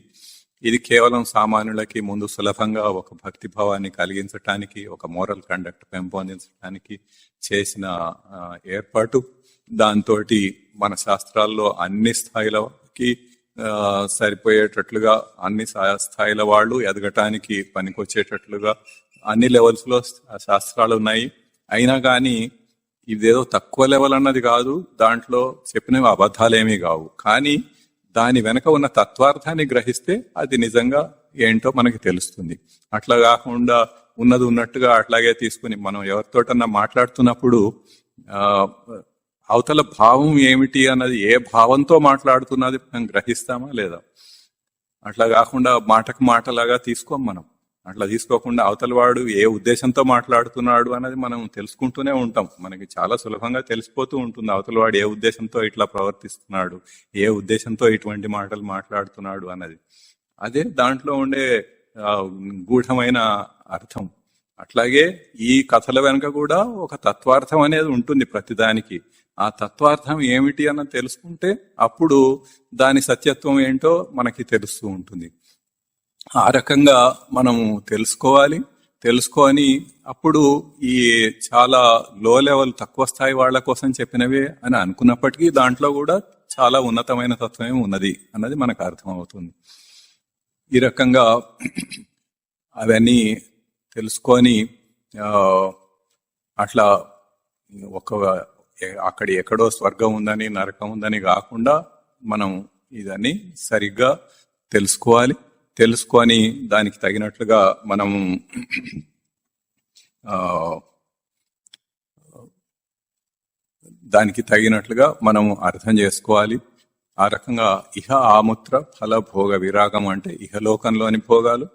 S1: ఇది కేవలం సామాన్యులకి ముందు సులభంగా ఒక భక్తి భావాన్ని కలిగించటానికి, ఒక మోరల్ కండక్ట్ పెంపొందించడానికి చేసిన ఏర్పాటు. దాంతో మన శాస్త్రాల్లో అన్ని స్థాయిలకి సరిపోయేటట్లుగా, అన్ని స్థాయిల వాళ్ళు ఎదగటానికి పనికొచ్చేటట్లుగా అన్ని లెవెల్స్ లో శాస్త్రాలు ఉన్నాయి. అయినా కానీ ఇదేదో తక్కువ లెవెల్ అన్నది కాదు, దాంట్లో చెప్పినవి అబద్ధాలేమీ కావు. కానీ దాని వెనక ఉన్న తత్వార్థాన్ని గ్రహిస్తే అది నిజంగా ఏంటో మనకి తెలుస్తుంది. అట్లా కాకుండా ఉన్నది ఉన్నట్టుగా అట్లాగే తీసుకుని మనం ఎవరితోటన్నా మాట్లాడుతున్నప్పుడు అవతల భావం ఏమిటి అన్నది ఏ భావంతో మాట్లాడుతున్నది మనం గ్రహిస్తామా లేదా? అట్లా కాకుండా మాటకు మాటలాగా తీసుకోం మనం. అట్లా తీసుకోకుండా అవతల వాడు ఏ ఉద్దేశంతో మాట్లాడుతున్నాడు అన్నది మనం తెలుసుకుంటూనే ఉంటాం. మనకి చాలా సులభంగా తెలిసిపోతూ ఉంటుంది అవతల వాడు ఏ ఉద్దేశంతో ఇట్లా ప్రవర్తిస్తున్నాడు, ఏ ఉద్దేశంతో ఇటువంటి మాటలు మాట్లాడుతున్నాడు అన్నది. అదే దాంట్లో ఉండే గూఢమైన అర్థం. అట్లాగే ఈ కథల వెనుక కూడా ఒక తత్వార్థం అనేది ఉంటుంది ప్రతిదానికి. ఆ తత్వార్థం ఏమిటి అన్నది తెలుసుకుంటే అప్పుడు దాని సత్యత్వం ఏంటో మనకి తెలుస్తూ ఉంటుంది. ఆ రకంగా మనము తెలుసుకొని అప్పుడు ఈ చాలా లో లెవెల్ తక్కువ స్థాయి వాళ్ళ కోసం చెప్పినవే అని అనుకున్నప్పటికీ దాంట్లో కూడా చాలా ఉన్నతమైన తత్వమే ఉన్నది అన్నది మనకు అర్థం అవుతుంది. ఈ రకంగా అవన్నీ తెలుసుకొని అట్లా అక్కడ ఎక్కడో స్వర్గం ఉందని నరకం ఉందని కాకుండా మనం ఇదని సరిగ్గా తెలుసుకొని దానికి తగినట్లుగా మనము అర్థం చేసుకోవాలి. ఆ రకంగా ఇహ ఆముత్ర ఫల భోగ విరాగం అంటే ఇహలోకంలోని భోగాలు,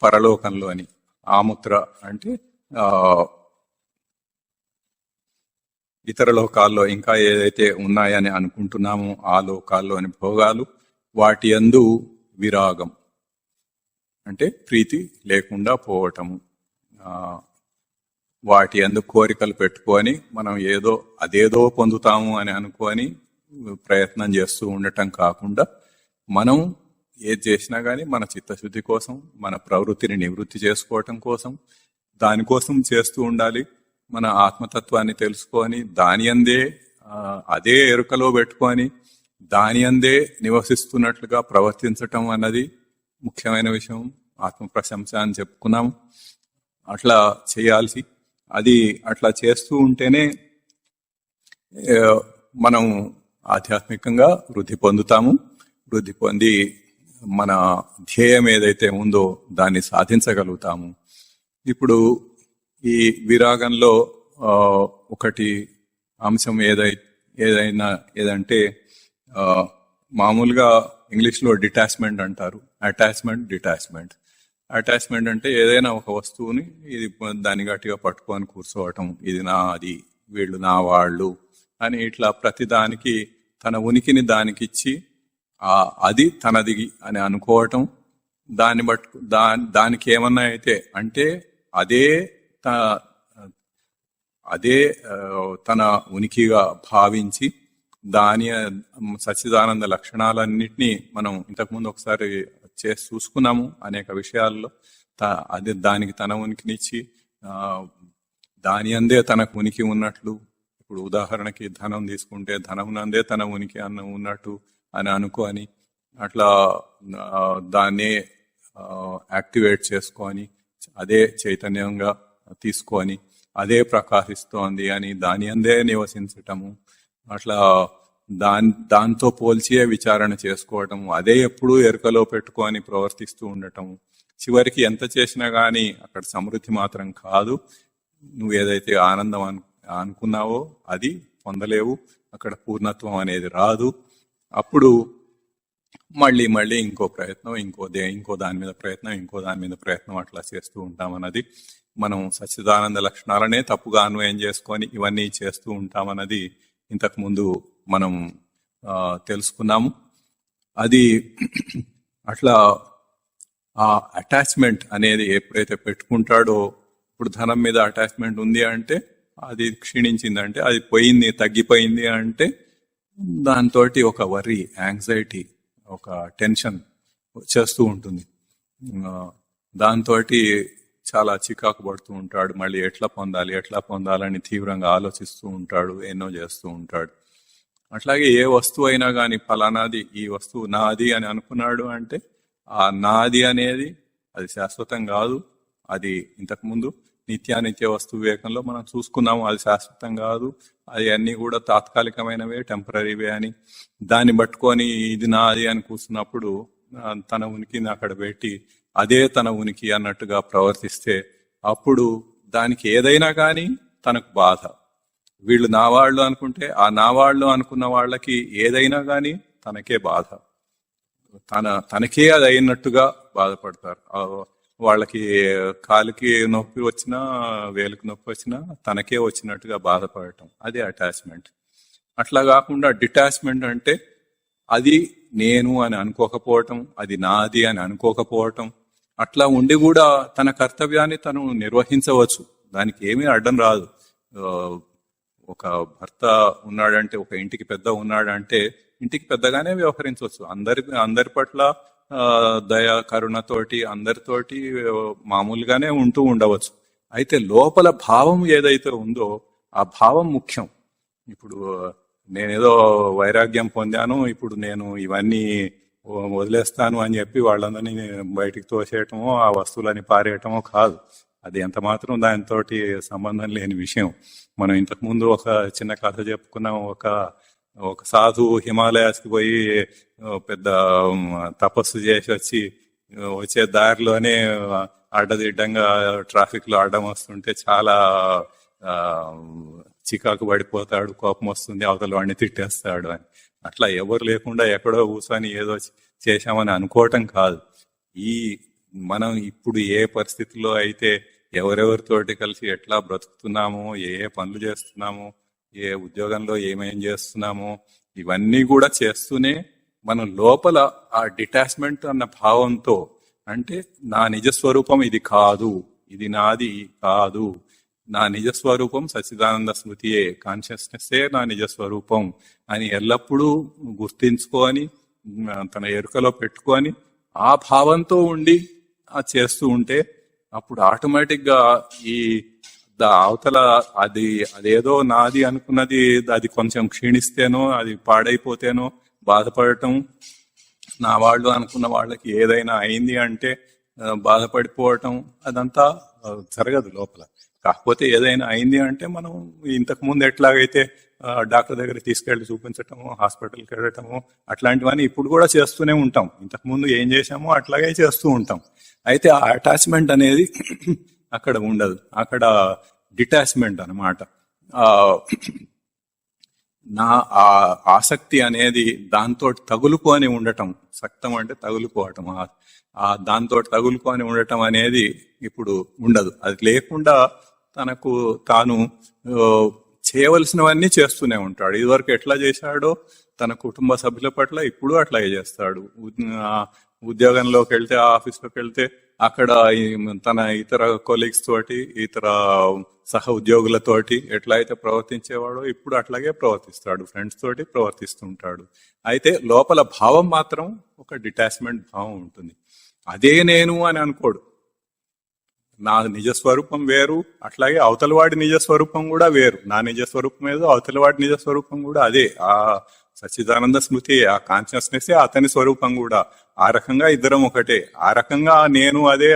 S1: పరలోకంలోని ఆముత్ర అంటే ఇతర లోకాల్లో ఇంకా ఏదైతే ఉన్నాయని అనుకుంటున్నామో ఆ లోకాల్లోని భోగాలు, వాటి యందు విరాగం అంటే ప్రీతి లేకుండా పోవటము. వాటి యందు కోరికలు పెట్టుకొని మనం అదేదో పొందుతాము అని అనుకొని ప్రయత్నం చేస్తూ ఉండటం కాకుండా మనం ఏది చేసినా గానీ మన చిత్తశుద్ధి కోసం, మన ప్రవృత్తిని నివృత్తి చేసుకోవటం కోసం, దానికోసం చేస్తూ ఉండాలి. మన ఆత్మతత్వాన్ని తెలుసుకొని దాని అందే అదే ఎరుకలో పెట్టుకొని దాని అందే నివసిస్తున్నట్లుగా ప్రవర్తించటం అన్నది ముఖ్యమైన విషయం. ఆత్మ ప్రశంస అని చెప్పుకున్నాం. అట్లా చేయాల్సి, అది అట్లా చేస్తూ ఉంటేనే మనం ఆధ్యాత్మికంగా వృద్ధి పొందుతాము. వృద్ధి పొంది మన ధ్యేయం ఏదైతే ఉందో దాన్ని సాధించగలుగుతాము. ఇప్పుడు ఈ విరాగంలో ఒకటి అంశం ఏదంటే మామూలుగా ఇంగ్లీష్లో డిటాచ్మెంట్ అంటారు. అటాచ్మెంట్ అంటే ఏదైనా ఒక వస్తువుని ఇది దాన్ని గట్టిగా పట్టుకొని కూర్చోవటం, ఇది నాది, వీళ్ళు నా వాళ్ళు అని ఇట్లా ప్రతిదానికి తన ఉనికిని దానికిచ్చి అది తనది అని అనుకోవటం. దానికి ఏమన్నా అయితే అంటే అదే తన ఉనికిగా భావించి దాని సచ్చిదానంద లక్షణాలన్నిటినీ మనం ఇంతకుముందు ఒకసారి చేసి చూసుకున్నాము అనేక విషయాల్లో. అది దానికి తన ఉనికినిచ్చి దాని అందే తనకు ఉనికి ఉన్నట్లు. ఇప్పుడు ఉదాహరణకి ధనం తీసుకుంటే ధనమునందే తన ఉనికి ఉన్నట్టు అని అనుకోని అట్లా దాన్నే యాక్టివేట్ చేసుకొని అదే చైతన్యంగా తీసుకొని అదే ప్రకాశిస్తోంది అని దాని అందే నివసించటము. అట్లా దాంతో పోల్చియే విచారణ చేసుకోవటము, అదే ఎప్పుడూ ఎరుకలో పెట్టుకొని ప్రవర్తిస్తూ ఉండటము. చివరికి ఎంత చేసినా గానీ అక్కడ సమృద్ధి మాత్రం కాదు. నువ్వు ఏదైతే ఆనందం అనుకున్నావో అది పొందలేవు. అక్కడ పూర్ణత్వం అనేది రాదు. అప్పుడు మళ్ళీ ఇంకో ప్రయత్నం, ఇంకో దాని మీద ప్రయత్నం అట్లా చేస్తూ ఉంటామన్నది. మనం సచ్చిదానంద లక్షణాలనే తప్పుగా అన్వయం చేసుకొని ఇవన్నీ చేస్తూ ఉంటామన్నది ఇంతకు ముందు మనం తెలుసుకున్నాము. అది అట్లా ఆ అటాచ్మెంట్ అనేది ఎప్పుడైతే పెట్టుకుంటాడో, ఇప్పుడు ధనం మీద అటాచ్మెంట్ ఉంది అంటే అది క్షీణించిందంటే, అది తగ్గిపోయింది అంటే దాంతో ఒక వర్రీ, యాంగ్జైటీ, ఒక టెన్షన్ వచ్చేస్తూ ఉంటుంది. దాంతో చాలా చికాకు పడుతూ ఉంటాడు. మళ్ళీ ఎట్లా పొందాలని తీవ్రంగా ఆలోచిస్తూ ఉంటాడు, ఎన్నో చేస్తూ ఉంటాడు. అట్లాగే ఏ వస్తువు అయినా కానీ ఫలానాది, ఈ వస్తువు నాది అని అనుకున్నాడు అంటే ఆ నాది అనేది అది శాశ్వతం కాదు. అది ఇంతకుముందు నిత్యానిత్య వస్తు వివేకంలో మనం చూసుకున్నాము. అది శాశ్వతం కాదు, అది అన్ని కూడా తాత్కాలికమైనవే, టెంపరీవే అని. దాన్ని పట్టుకొని ఇది నాది అని కూర్చున్నప్పుడు తన ఉనికిని అక్కడ పెట్టి అదే తన ఉనికి అన్నట్టుగా ప్రవర్తిస్తే అప్పుడు దానికి ఏదైనా కానీ తనకు బాధ. వీళ్ళు నా వాళ్ళు అనుకుంటే ఆ నా వాళ్ళు అనుకున్న వాళ్ళకి ఏదైనా కానీ తనకే బాధ, తనకే అది అయినట్టుగా బాధపడతారు. వాళ్ళకి కాలుకి నొప్పి వచ్చినా వేలుకి నొప్పి వచ్చినా తనకే వచ్చినట్టుగా బాధపడటం, అది అటాచ్మెంట్. అట్లా కాకుండా డిటాచ్మెంట్ అంటే అది నేను అని అనుకోకపోవటం, అది నాది అని అనుకోకపోవటం, అట్లా ఉండి కూడా తన కర్తవ్యాన్ని తను నిర్వహించవచ్చు, దానికి ఏమీ అడ్డం రాదు. ఒక భర్త ఉన్నాడంటే, ఒక ఇంటికి పెద్ద ఉన్నాడంటే ఇంటికి పెద్దగానే వ్యవహరించవచ్చు, అందరి పట్ల దయ కరుణతోటి అందరితోటి మామూలుగానే ఉంటూ ఉండవచ్చు. అయితే లోపల భావం ఏదైతే ఉందో ఆ భావం ముఖ్యం. ఇప్పుడు నేనేదో వైరాగ్యం పొందాను, ఇప్పుడు నేను ఇవన్నీ వదిలేస్తాను అని చెప్పి వాళ్ళందరినీ బయటికి తోసేయటమో ఆ వస్తువులని పారేయటమో కాదు. అది ఎంత మాత్రం దానితో సంబంధం లేని విషయం. మనం ఇంతకు ముందు ఒక చిన్న కథ చెప్పుకున్నాం. ఒక సాధువు హిమాలయాస్కి పోయి పెద్ద తపస్సు చేసి వచ్చే దారిలోనే అడ్డదిడ్డంగా ట్రాఫిక్ లో అడ్డం వస్తుంటే చాలా చికాకు పడిపోతాడు, కోపం వస్తుంది, అవతల వాడిని తిట్టేస్తాడు అని. అట్లా ఎవరు లేకుండా ఎక్కడో కూర్చొని ఏదో చేశామని అనుకోవటం కాదు. మనం ఇప్పుడు ఏ పరిస్థితుల్లో అయితే ఎవరెవరితోటి కలిసి ఎట్లా బ్రతుకుతున్నామో, ఏ పనులు చేస్తున్నామో, ఏ ఉద్యోగంలో ఏమేం చేస్తున్నామో, ఇవన్నీ కూడా చేస్తూనే మనం లోపల ఆ డిటాచ్మెంట్ అన్న భావంతో, అంటే నా నిజస్వరూపం ఇది కాదు, ఇది నాది కాదు, నా నిజస్వరూపం సచ్చిదానంద స్మృతియే, కాన్షియస్నెస్సే నా నిజస్వరూపం అని ఎల్లప్పుడూ గుర్తించుకొని తన ఎరుకలో పెట్టుకొని ఆ భావంతో ఉండి చేస్తూ ఉంటే అప్పుడు ఆటోమేటిక్ గా ఈ అవతల అదేదో నాది అనుకున్నది అది కొంచెం క్షీణిస్తేనో, అది పాడైపోతేనో బాధపడటం, నా వాళ్ళు అనుకున్న వాళ్ళకి ఏదైనా అయింది అంటే బాధపడిపోవటం, అదంతా జరగదు లోపల. కాకపోతే ఏదైనా అయింది అంటే మనం ఇంతకు ముందు ఎట్లాగైతే డాక్టర్ దగ్గర తీసుకెళ్లి చూపించటము, హాస్పిటల్కి వెళ్ళటము, అట్లాంటివన్నీ ఇప్పుడు కూడా చేస్తూనే ఉంటాం. ఇంతకు ముందు ఏం చేశామో అట్లాగే చేస్తూ ఉంటాం. అయితే ఆ అటాచ్మెంట్ అనేది అక్కడ ఉండదు, అక్కడ డిటాచ్మెంట్ అనమాట. నా ఆసక్తి అనేది దాంతో తగులుకొని ఉండటం, సక్తం అంటే తగులుకోవటం, దాంతో తగులుకొని ఉండటం అనేది ఇప్పుడు ఉండదు. అది లేకుండా తనకు తాను చేయవలసినవన్నీ చేస్తూనే ఉంటాడు. ఇదివరకు ఎట్లా చేశాడో తన కుటుంబ సభ్యుల పట్ల ఇప్పుడు అట్లాగే చేస్తాడు. ఉద్యోగంలోకి వెళ్తే, ఆఫీస్లోకి వెళ్తే అక్కడ తన ఇతర కొలీగ్స్ తోటి, ఇతర సహ ఉద్యోగులతోటి ఎట్లా అయితే ప్రవర్తించేవాడో ఇప్పుడు అట్లాగే ప్రవర్తిస్తాడు, ఫ్రెండ్స్ తోటి ప్రవర్తిస్తుంటాడు. అయితే లోపల భావం మాత్రం ఒక డిటాచ్మెంట్ భావం ఉంటుంది. అదే నేను అని అనుకోడు. నా నిజస్వరూపం వేరు, అట్లాగే అవతలవాడి నిజస్వరూపం కూడా వేరు. నా నిజస్వరూపం ఏదో, అవతలవాడి నిజస్వరూపం కూడా అదే. ఆ సచ్చిదానంద స్మృతి, ఆ కాన్షియస్నెస్ అతని స్వరూపం కూడా. ఆ రకంగా ఇద్దరం ఒకటే. ఆ రకంగా నేను అదే,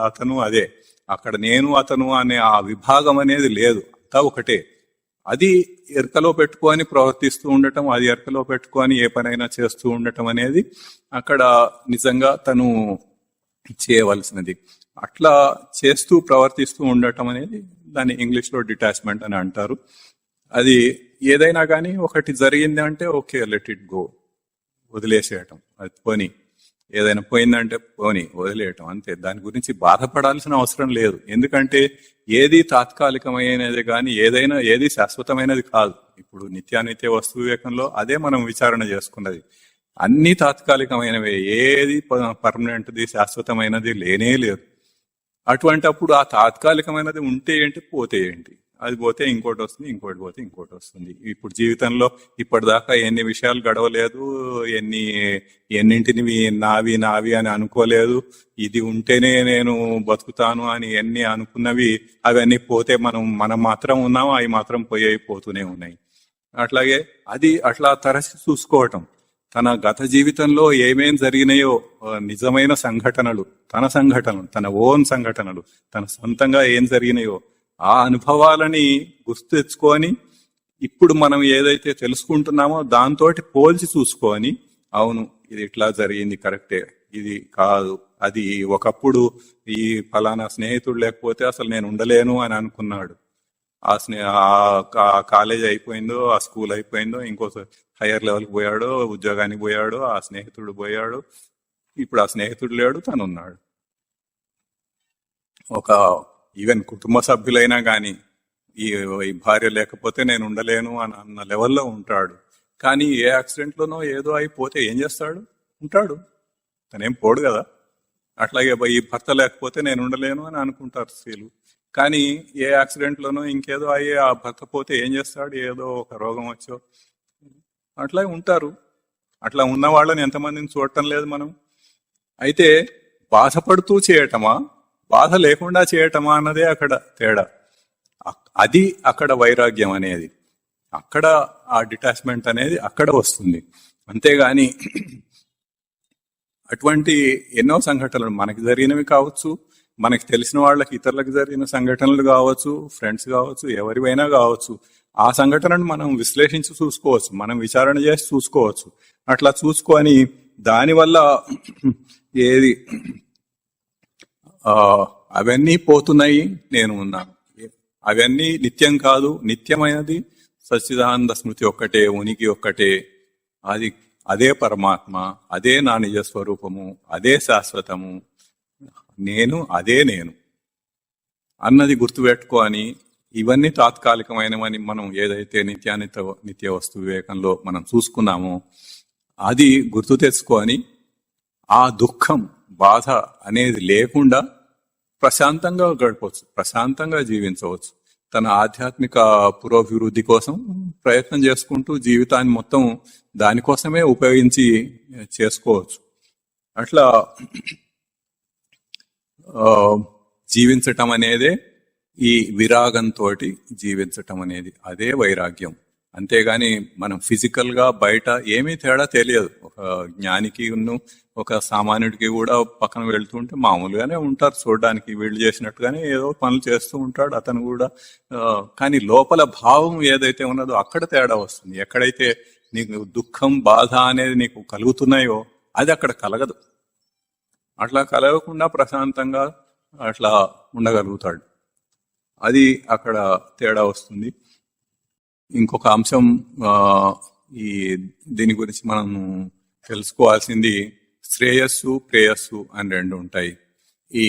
S1: అతను అదే. అక్కడ నేను అతను అనే ఆ విభాగం అనేది లేదు, అంతా ఒకటే. అది ఎరకలో పెట్టుకొని ప్రవర్తిస్తూ ఉండటం, అది ఎరకలో పెట్టుకొని ఏ పనైనా చేస్తూ ఉండటం అనేది అక్కడ నిజంగా తను చేయవలసినది. అట్లా చేస్తూ ప్రవర్తిస్తూ ఉండటం అనేది దాన్ని ఇంగ్లీష్ లో డిటాచ్మెంట్ అని అంటారు. అది ఏదైనా కానీ ఒకటి జరిగింది అంటే ఓకే, లెట్ ఇట్ గో, వదిలేసేయటం, అది పోని. ఏదైనా పోయిందంటే పోని, వదిలేయటం, అంతే. దాని గురించి బాధపడాల్సిన అవసరం లేదు. ఎందుకంటే ఏది తాత్కాలికమైనది కానీ ఏది శాశ్వతమైనది కాదు. ఇప్పుడు నిత్యానిత్య వస్తు వివేకంలో అదే మనం విచారణ చేసుకున్నది. అన్ని తాత్కాలికమైనవే, ఏది పర్మనెంట్ది శాశ్వతమైనది లేనే లేదు. అటువంటి అప్పుడు ఆ తాత్కాలికమైనది ఉంటే ఏంటి, పోతే ఏంటి? అది పోతే ఇంకోటి వస్తుంది, ఇంకోటి పోతే ఇంకోటి వస్తుంది. ఇప్పుడు జీవితంలో ఇప్పటిదాకా ఎన్ని విషయాలు గడవలేదు, ఎన్నింటిని నావి అని అనుకోలేదు. ఇది ఉంటేనే నేను బతుకుతాను అని ఎన్ని అనుకున్నవి అవన్నీ పోతే మనం మాత్రం ఉన్నాము, అవి మాత్రం పోతూనే ఉన్నాయి. అట్లాగే అది అట్లా తరచి చూసుకోవటం. తన గత జీవితంలో ఏమేం జరిగినాయో నిజమైన సంఘటనలు, తన ఓన్ సంఘటనలు, తన సొంతంగా ఏం జరిగినాయో ఆ అనుభవాలని గుర్తు తెచ్చుకొని ఇప్పుడు మనం ఏదైతే తెలుసుకుంటున్నామో దాంతో పోల్చి చూసుకొని, అవును ఇది ఇట్లా జరిగింది కరెక్టే, ఇది కాదు, అది ఒకప్పుడు ఈ ఫలానా స్నేహితుడు లేకపోతే అసలు నేను ఉండలేను అని అనుకున్నాడు, ఆ కాలేజ్ అయిపోయిందో, ఆ స్కూల్ అయిపోయిందో, ఇంకో హైయర్ లెవెల్కి పోయాడో, ఉద్యోగానికి పోయాడో, ఆ స్నేహితుడు పోయాడు, ఇప్పుడు ఆ స్నేహితుడు లేడు, తను ఉన్నాడు. ఒక ఈవెన్ కుటుంబ సభ్యులైనా కానీ ఈ భార్య లేకపోతే నేను ఉండలేను అని అన్న లెవెల్లో ఉంటాడు. కానీ ఏ యాక్సిడెంట్లోనో ఏదో అయిపోతే ఏం చేస్తాడు? ఉంటాడు, తనేం పోడు కదా. అట్లాగే ఈ భర్త లేకపోతే నేను ఉండలేను అని అనుకుంటారు స్త్రీలు. కానీ ఏ యాక్సిడెంట్లోనో ఇంకేదో అయ్యే ఆ భర్త పోతే ఏం చేస్తాడు? ఏదో ఒక రోగం వచ్చో అట్లా ఉంటారు. అట్లా ఉన్న వాళ్ళని ఎంతమందిని చూడటం లేదు మనం. అయితే బాధపడుతూ చేయటమా, బాధ లేకుండా చేయటమా అన్నదే అక్కడ తేడా. అది అక్కడ వైరాగ్యం అనేది, అక్కడ ఆ డిటాచ్మెంట్ అనేది అక్కడ వస్తుంది. అంతేగాని అటువంటి ఎన్నో సంఘటనలు మనకి జరిగినవి కావచ్చు, మనకి తెలిసిన వాళ్ళకి ఇతరులకు జరిగిన సంఘటనలు కావచ్చు, ఫ్రెండ్స్ కావచ్చు, ఎవరివైనా కావచ్చు, ఆ సంఘటనను మనం విశ్లేషించి చూసుకోవచ్చు, మనం విచారణ చేసి చూసుకోవచ్చు. అట్లా చూసుకొని దానివల్ల ఏది అవన్నీ పోతున్నాయి, నేను ఉన్నాను, అవన్నీ నిత్యం కాదు, నిత్యమైనది సచ్చిదానంద స్మృతి ఒక్కటే, ఉనికి ఒక్కటే, అది అదే పరమాత్మ, అదే నా నిజ స్వరూపము, అదే శాశ్వతము, నేను అదే నేను అన్నది గుర్తుపెట్టుకొని, ఇవన్నీ తాత్కాలికమైనవని మనం ఏదైతే నిత్య వస్తు వివేకంలో మనం చూసుకున్నామో అది గుర్తు తెచ్చుకొని ఆ దుఃఖం, బాధ అనేది లేకుండా ప్రశాంతంగా గడపవచ్చు, ప్రశాంతంగా జీవించవచ్చు. తన ఆధ్యాత్మిక పురోభివృద్ధి కోసం ప్రయత్నం చేసుకుంటూ జీవితాన్ని మొత్తం దానికోసమే ఉపయోగించి చేసుకోవచ్చు. అట్లా జీవించటం అనేదే ఈ విరాగంతో జీవించటం అనేది, అదే వైరాగ్యం. అంతేగాని మనం ఫిజికల్ గా బయట ఏమీ తేడా తెలియదు. ఒక జ్ఞానికి ఒక సామాన్యుడికి కూడా పక్కన వెళ్తుంటే మామూలుగానే ఉంటారు చూడడానికి, వీళ్ళు చేసినట్టుగానే ఏదో పనులు చేస్తూ ఉంటాడు అతను కూడా. కానీ లోపల భావం ఏదైతే ఉన్నదో అక్కడ తేడా వస్తుంది. ఎక్కడైతే నీకు దుఃఖం, బాధ అనేది నీకు కలుగుతున్నాయో అది అక్కడ కలగదు. అట్లా కలగకుండా ప్రశాంతంగా అట్లా ఉండగలుగుతాడు. అది అక్కడ తేడా వస్తుంది. ఇంకొక అంశం దీని గురించి మనం తెలుసుకోవాల్సింది, శ్రేయస్సు ప్రేయస్సు అని రెండు ఉంటాయి. ఈ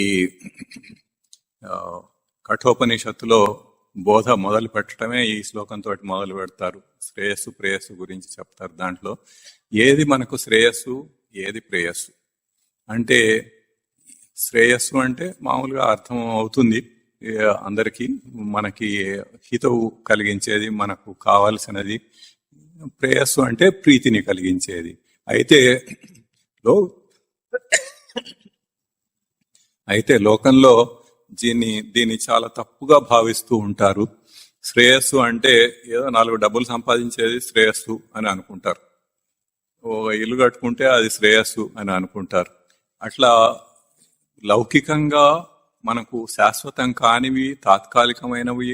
S1: కఠోపనిషత్తులో బోధ మొదలు పెట్టడమే ఈ శ్లోకంతో మొదలు పెడతారు. శ్రేయస్సు ప్రేయస్సు గురించి చెప్తారు. దాంట్లో ఏది మనకు శ్రేయస్సు, ఏది ప్రేయస్సు అంటే, శ్రేయస్సు అంటే మామూలుగా అర్థం అవుతుంది అందరికీ, మనకి హితవు కలిగించేది, మనకు కావాల్సినది. ప్రేయస్సు అంటే ప్రీతిని కలిగించేది. అయితే లోకంలో దీన్ని చాలా తప్పుగా భావిస్తూ ఉంటారు. శ్రేయస్సు అంటే ఏదో 4 డబ్బులు సంపాదించేది శ్రేయస్సు అని అనుకుంటారు. ఓ ఇల్లు కట్టుకుంటే అది శ్రేయస్సు అని అనుకుంటారు. అట్లా లౌకికంగా మనకు శాశ్వతం కానివి, తాత్కాలికమైనవి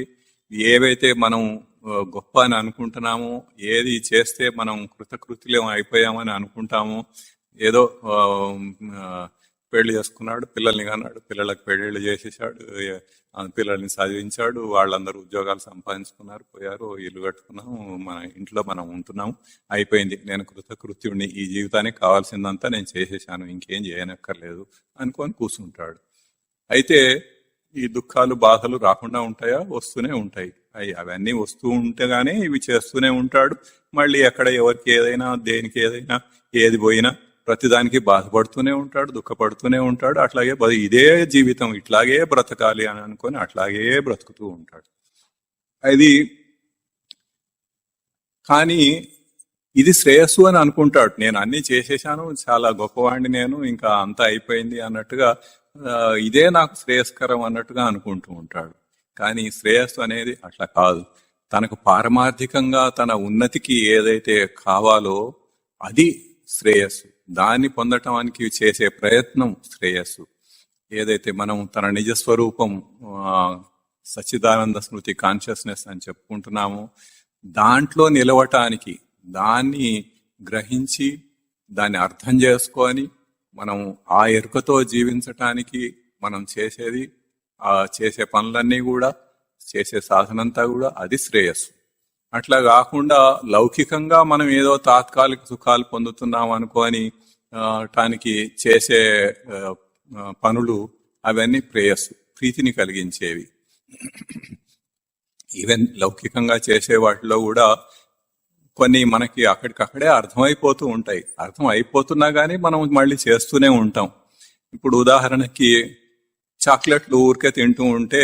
S1: ఏవైతే మనం గొప్ప అని అనుకుంటున్నామో, ఏది చేస్తే మనం కృతకృత్యులం అయిపోయామని అనుకుంటామో, ఏదో పెళ్లి చేసుకున్నాడు, పిల్లల్ని కన్నాడు, పిల్లలకు పెళ్లిళ్ళు చేసేసాడు, పిల్లల్ని చదివించాడు, వాళ్ళందరూ ఉద్యోగాలు సంపాదించుకున్నారు, పోయారు, ఇల్లు కట్టుకున్నాము, మన ఇంట్లో మనం ఉంటున్నాము, అయిపోయింది, నేను కృతకృత్యుడిని, ఈ జీవితానికి కావాల్సిందంతా నేను చేసేసాను, ఇంకేం చేయనక్కర్లేదు అనుకొని కూర్చుంటాడు. అయితే ఈ దుఃఖాలు, బాధలు రాకుండా ఉంటాయా? వస్తూనే ఉంటాయి. అవన్నీ వస్తూ ఉంటేగానే ఇవి చేస్తూనే ఉంటాడు. మళ్ళీ ఎక్కడ ఎవరికి ఏదైనా, దేనికి ఏదైనా, ఏది పోయినా ప్రతిదానికి బాధపడుతూనే ఉంటాడు, దుఃఖపడుతూనే ఉంటాడు. అట్లాగే ఇదే జీవితం, ఇట్లాగే బ్రతకాలి అని అనుకొని అట్లాగే బ్రతుకుతూ ఉంటాడు. అది కానీ ఇది శ్రేయస్సు అని అనుకుంటాడు. నేను అన్ని చేసేసాను, చాలా గొప్పవాడిని నేను, ఇంకా అంతా అయిపోయింది అన్నట్టుగా, ఇదే నాకు శ్రేయస్కరం అన్నట్టుగా అనుకుంటూ ఉంటాడు. కానీ శ్రేయస్సు అనేది అట్లా కాదు. తనకు పారమార్థికంగా తన ఉన్నతికి ఏదైతే కావాలో అది శ్రేయస్సు. దాన్ని పొందటానికి చేసే ప్రయత్నం శ్రేయస్సు. ఏదైతే మనం తన నిజస్వరూపం, సచ్చిదానంద స్మృతి, కాన్షియస్నెస్ అని చెప్పుకుంటున్నామో, దాంట్లో నిలవటానికి, దాన్ని గ్రహించి దాన్ని అర్థం చేసుకొని మనం ఆ ఎరుకతో జీవించటానికి మనం చేసే పనులన్నీ కూడా చేసే సాధనంతా కూడా అది శ్రేయస్సు. అట్లా కాకుండా లౌకికంగా మనం ఏదో తాత్కాలిక సుఖాలు పొందుతున్నాం అనుకోని టానికి చేసే పనులు అవన్నీ ప్రేయస్సు, ప్రీతిని కలిగించేవి. ఈవెన్ లౌకికంగా చేసే వాటిలో కూడా కొన్ని మనకి అక్కడికక్కడే అర్థమైపోతూ ఉంటాయి. అర్థం అయిపోతున్నా కానీ మనం మళ్ళీ చేస్తూనే ఉంటాం. ఇప్పుడు ఉదాహరణకి చాక్లెట్లు ఊరికే తింటూ ఉంటే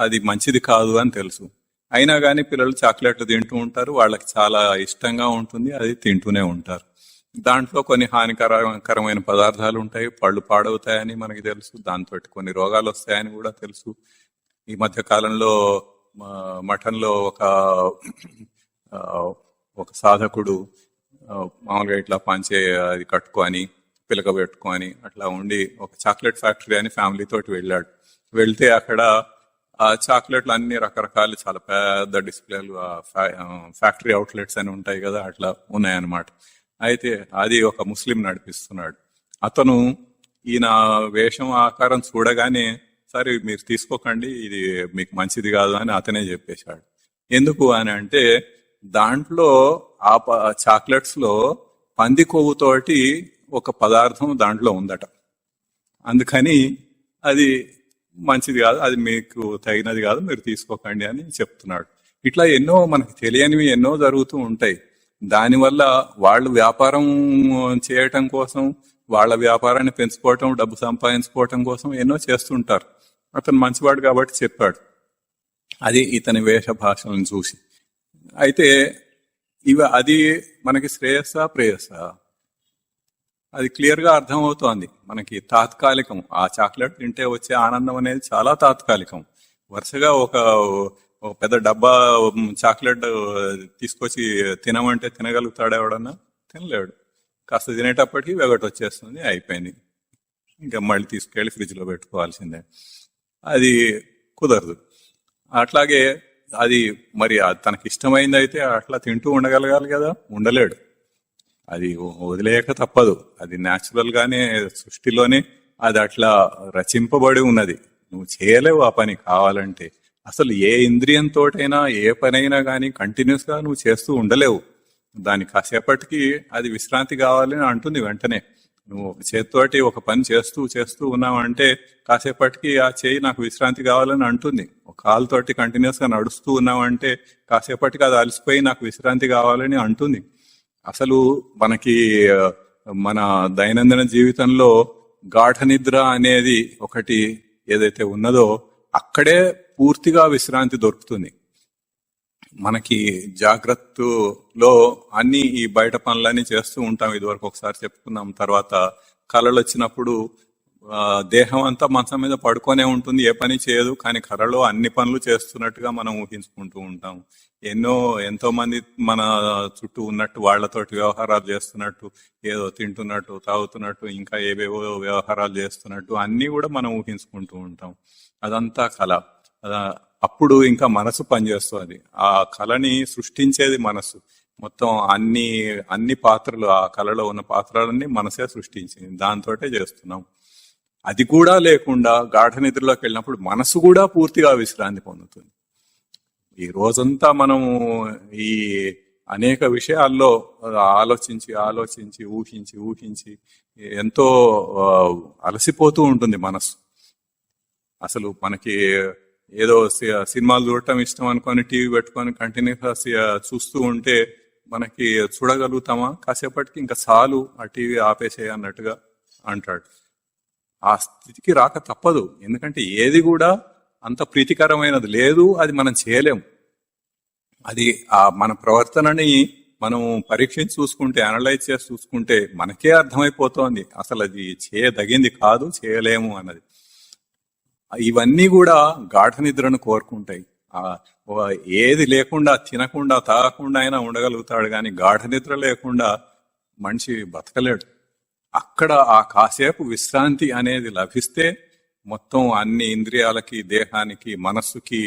S1: అది మంచిది కాదు అని తెలుసు, అయినా కానీ పిల్లలు చాక్లెట్లు తింటూ ఉంటారు, వాళ్ళకి చాలా ఇష్టంగా ఉంటుంది, అది తింటూనే ఉంటారు. దాంట్లో కొన్ని హానికరమైన పదార్థాలు ఉంటాయి, పళ్ళు పాడవుతాయని మనకి తెలుసు, దాంతో కొన్ని రోగాలు వస్తాయని కూడా తెలుసు. ఈ మధ్య కాలంలో మఠంలో ఒక సాధకుడు మామూలుగా ఇట్లా పంచే అది కట్టుకొని పిలక పెట్టుకొని అట్లా ఉండి ఒక చాక్లెట్ ఫ్యాక్టరీ అని ఫ్యామిలీ తోటి వెళ్ళాడు. వెళ్తే అక్కడ ఆ చాక్లెట్లు అన్ని రకరకాలు చాలా పెద్ద డిస్ప్లేలు, ఫ్యాక్టరీ అవుట్లెట్స్ అని ఉంటాయి కదా, అట్లా ఉన్నాయన్నమాట. అయితే అది ఒక ముస్లిం నడిపిస్తున్నాడు. అతను ఈయన వేషం ఆకారం చూడగానే సరే మీరు తీసుకోకండి, ఇది మీకు మంచిది కాదు అని అతనే చెప్పేశాడు. ఎందుకు అని అంటే దాంట్లో ఆ చాక్లెట్స్ లో పంది కొవ్వుతోటి ఒక పదార్థం దాంట్లో ఉందట, అందుకని అది మంచిది కాదు, అది మీకు తగినది కాదు, మీరు తీసుకోకండి అని చెప్తున్నాడు. ఇట్లా ఎన్నో మనకు తెలియనివి ఎన్నో జరుగుతూ ఉంటాయి. దానివల్ల వాళ్ళు వ్యాపారం చేయటం కోసం, వాళ్ళ వ్యాపారాన్ని పెంచుకోవటం, డబ్బు సంపాదించుకోవటం కోసం ఎన్నో చేస్తుంటారు. అతను మంచివాడు కాబట్టి చెప్పాడు, అది ఇతని వేష భాషలను చూసి. అయితే అది మనకి శ్రేయస్సా ప్రేయస్సా అది క్లియర్ గా అర్థమవుతోంది. మనకి తాత్కాలికం, ఆ చాక్లెట్ తింటే వచ్చే ఆనందం అనేది చాలా తాత్కాలికం. వరుసగా ఒక పెద్ద డబ్బా చాక్లెట్ తీసుకొచ్చి తినమంటే తినగలుగుతాడు ఎవడన్నా? తినలేడు. కాస్త తినేటప్పటికి వెగట్ వచ్చేస్తుంది, అయిపోయింది, ఇంకా మళ్ళీ తీసుకెళ్లి ఫ్రిడ్జ్ లో పెట్టుకోవాల్సిందే. అది కుదరదు. అట్లాగే అది మరి తనకి ఇష్టమైంది అయితే అట్లా తింటూ ఉండగలగాలి కదా, ఉండలేడు. అది వదిలేయక తప్పదు. అది న్యాచురల్ గానే సృష్టిలోనే అది అట్లా రచింపబడి ఉన్నది. నువ్వు చేయలేవు ఆ పని. కావాలంటే అసలు ఏ ఇంద్రియంతోటైనా ఏ పనైనా కానీ కంటిన్యూస్ గా నువ్వు చేస్తూ ఉండలేవు. దాని కాసేపటికి అది విశ్రాంతి కావాలని అంటుంది వెంటనే. నువ్వు ఒక చేతితోటి ఒక పని చేస్తూ ఉన్నావంటే కాసేపటికి ఆ చేయి నాకు విశ్రాంతి కావాలని అంటుంది. ఒక కాలుతోటి కంటిన్యూస్ గా నడుస్తూ ఉన్నావంటే కాసేపటికి అది అలసిపోయి నాకు విశ్రాంతి కావాలని అంటుంది. అసలు మనకి మన దైనందిన జీవితంలో గాఢ నిద్ర అనేది ఒకటి ఏదైతే ఉన్నదో అక్కడే పూర్తిగా విశ్రాంతి దొరుకుతుంది. మనకి జాగ్రత్తలో అన్ని ఈ బయట పనులన్నీ చేస్తూ ఉంటాం. ఇదివరకు ఒకసారి చెప్పుకున్నాం. తర్వాత కళలు వచ్చినప్పుడు దేహం అంతా మంచం మీద పడుకొనే ఉంటుంది, ఏ పని చేయదు, కానీ కళలో అన్ని పనులు చేస్తున్నట్టుగా మనం ఊహించుకుంటూ ఉంటాం. ఎంతో మంది మన చుట్టూ ఉన్నట్టు వాళ్లతోటి వ్యవహారాలు చేస్తున్నట్టు, ఏదో తింటున్నట్టు, తాగుతున్నట్టు, ఇంకా ఏవేవో వ్యవహారాలు చేస్తున్నట్టు అన్ని కూడా మనం ఊహించుకుంటూ ఉంటాం. అదంతా కళ. అప్పుడు ఇంకా మనసు పనిచేస్తుంది. ఆ కళని సృష్టించేది మనసు. మొత్తం అన్ని పాత్రలు, ఆ కళలో ఉన్న పాత్రలన్నీ మనసే సృష్టించింది, దాంతోటే చేస్తున్నాం. అది కూడా లేకుండా గాఢ నిద్రలోకి వెళ్ళినప్పుడు మనసు కూడా పూర్తిగా విశ్రాంతి పొందుతుంది. ఈ రోజంతా మనము ఈ అనేక విషయాల్లో ఆలోచించి ఊహించి ఎంతో అలసిపోతూ ఉంటుంది మనసు. అసలు మనకి ఏదో సినిమాలు చూడటం ఇష్టం అనుకొని టీవీ పెట్టుకొని కంటిన్యూస్ చూస్తూ ఉంటే మనకి చూడగలుగుతామా? కాసేపటికి ఇంకా చాలు, ఆ టీవీ ఆపేసేయ అన్నట్టుగా అంటాడు. ఆ స్థితికి రాక తప్పదు. ఎందుకంటే ఏది కూడా అంత ప్రీతికరమైనది లేదు, అది మనం చేయలేము. అది మన ప్రవర్తనని మనం పరీక్షించి చూసుకుంటే, అనలైజ్ చేసి చూసుకుంటే మనకే అర్థమైపోతోంది అసలు అది చేయదగింది కాదు, చేయలేము అన్నది. ఇవన్నీ కూడా గాఢ నిద్రను కోరుకుంటాయి. ఏది లేకుండా, తినకుండా తాగకుండా అయినా ఉండగలుగుతాడు, కానీ గాఢ నిద్ర లేకుండా మనిషి బతకలేడు. అక్కడ ఆ కాసేపు విశ్రాంతి అనేది లభిస్తే మొత్తం అన్ని ఇంద్రియాలకి, దేహానికి, మనస్సుకి,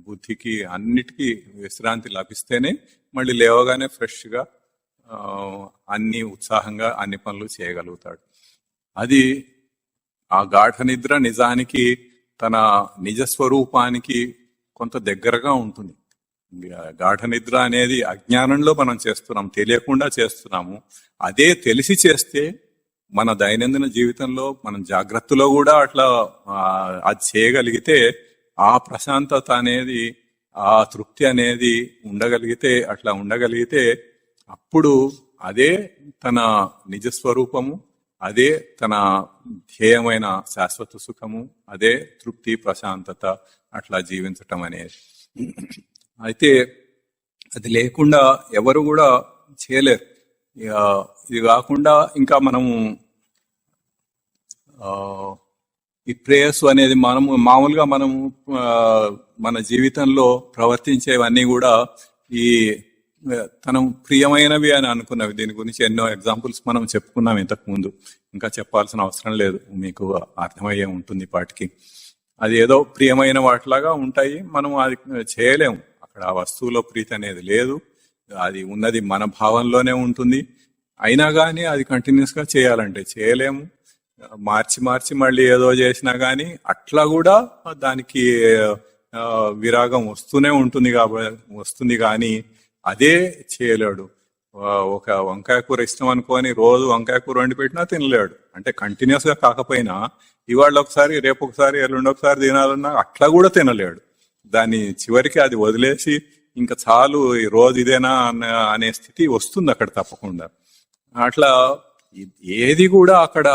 S1: బుద్ధికి అన్నిటికీ విశ్రాంతి లభిస్తేనే మళ్ళీ లేవగానే ఫ్రెష్ గా అన్ని ఉత్సాహంగా అన్ని పనులు చేయగలుగుతాడు. అది ఆ గాఢ నిద్ర నిజానికి తన నిజస్వరూపానికి కొంత దగ్గరగా ఉంటుంది. గాఢ నిద్ర అనేది అజ్ఞానంలో మనం చేస్తున్నాం, తెలియకుండా చేస్తున్నాము. అదే తెలిసి చేస్తే మన దైనందిన జీవితంలో మనం జాగ్రత్తలో కూడా అట్లా అది చేయగలిగితే ఆ ప్రశాంతత అనేది, ఆ తృప్తి అనేది ఉండగలిగితే అప్పుడు అదే తన నిజస్వరూపము, అదే తన ధ్యేయమైన శాశ్వత సుఖము, అదే తృప్తి ప్రశాంతత, అట్లా జీవించటం అనేది. అయితే అది లేకుండా ఎవరు కూడా చేయలేరు. ఇది కాకుండా ఇంకా మనము ఈ ప్రేయస్సు అనేది మామూలుగా మనము మన జీవితంలో ప్రవర్తించేవన్నీ కూడా ఈ తనం ప్రియమైనవి అని అనుకున్నవి. దీని గురించి ఎన్నో ఎగ్జాంపుల్స్ మనం చెప్పుకున్నాం ఇంతకు ముందు, ఇంకా చెప్పాల్సిన అవసరం లేదు, మీకు అర్థమయ్యే ఉంటుంది పాటికి. అది ఏదో ప్రియమైన వాటిలాగా ఉంటాయి, మనం అది చేయలేము. అక్కడ ఆ వస్తువులో ప్రీతి అనేది లేదు, అది ఉన్నది మన భావంలోనే ఉంటుంది. అయినా కానీ అది కంటిన్యూస్ గా చేయాలంటే చేయలేము. మార్చి మళ్ళీ ఏదో చేసినా గానీ అట్లా కూడా దానికి విరాగం వస్తుంది కానీ అదే చేయలేడు. ఒక వంకాయ కూర ఇష్టం అనుకొని రోజు వంకాయ కూర వండి పెట్టినా తినలేడు. అంటే కంటిన్యూస్ గా కాకపోయినా ఇవాళ ఒకసారి, రేపు ఒకసారి, ఎల్లుండి ఒకసారి తినాలన్నా అట్లా కూడా తినలేడు. దాన్ని చివరికి అది వదిలేసి ఇంకా చాలు ఈ రోజు ఇదేనా అనే స్థితి వస్తుంది అక్కడ తప్పకుండా. అట్లా ఏది కూడా అక్కడ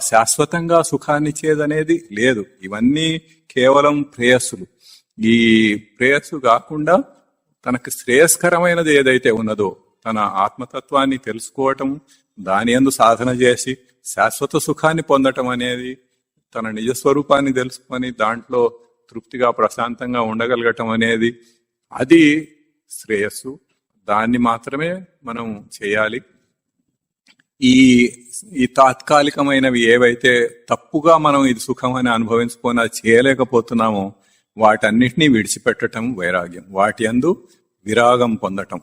S1: శాశ్వతంగా సుఖాన్ని ఇచ్చేదనేది లేదు. ఇవన్నీ కేవలం ప్రేయస్సులు. ఈ ప్రేయస్సు కాకుండా తనకు శ్రేయస్కరమైనది ఏదైతే ఉన్నదో, తన ఆత్మతత్వాన్ని తెలుసుకోవటం, దాని యందు సాధన చేసి శాశ్వత సుఖాన్ని పొందటం అనేది, తన నిజస్వరూపాన్ని తెలుసుకొని దాంట్లో తృప్తిగా ప్రశాంతంగా ఉండగలగటం అనేది, అది శ్రేయస్సు. దాన్ని మాత్రమే మనం చేయాలి. ఈ తాత్కాలికమైనవి ఏవైతే తప్పుగా మనం ఇది సుఖం అని అనుభవించుకొని అది చేయలేకపోతున్నామో వాటన్నిటినీ విడిచిపెట్టడం వైరాగ్యం. వాటి యందు విరాగం పొందటం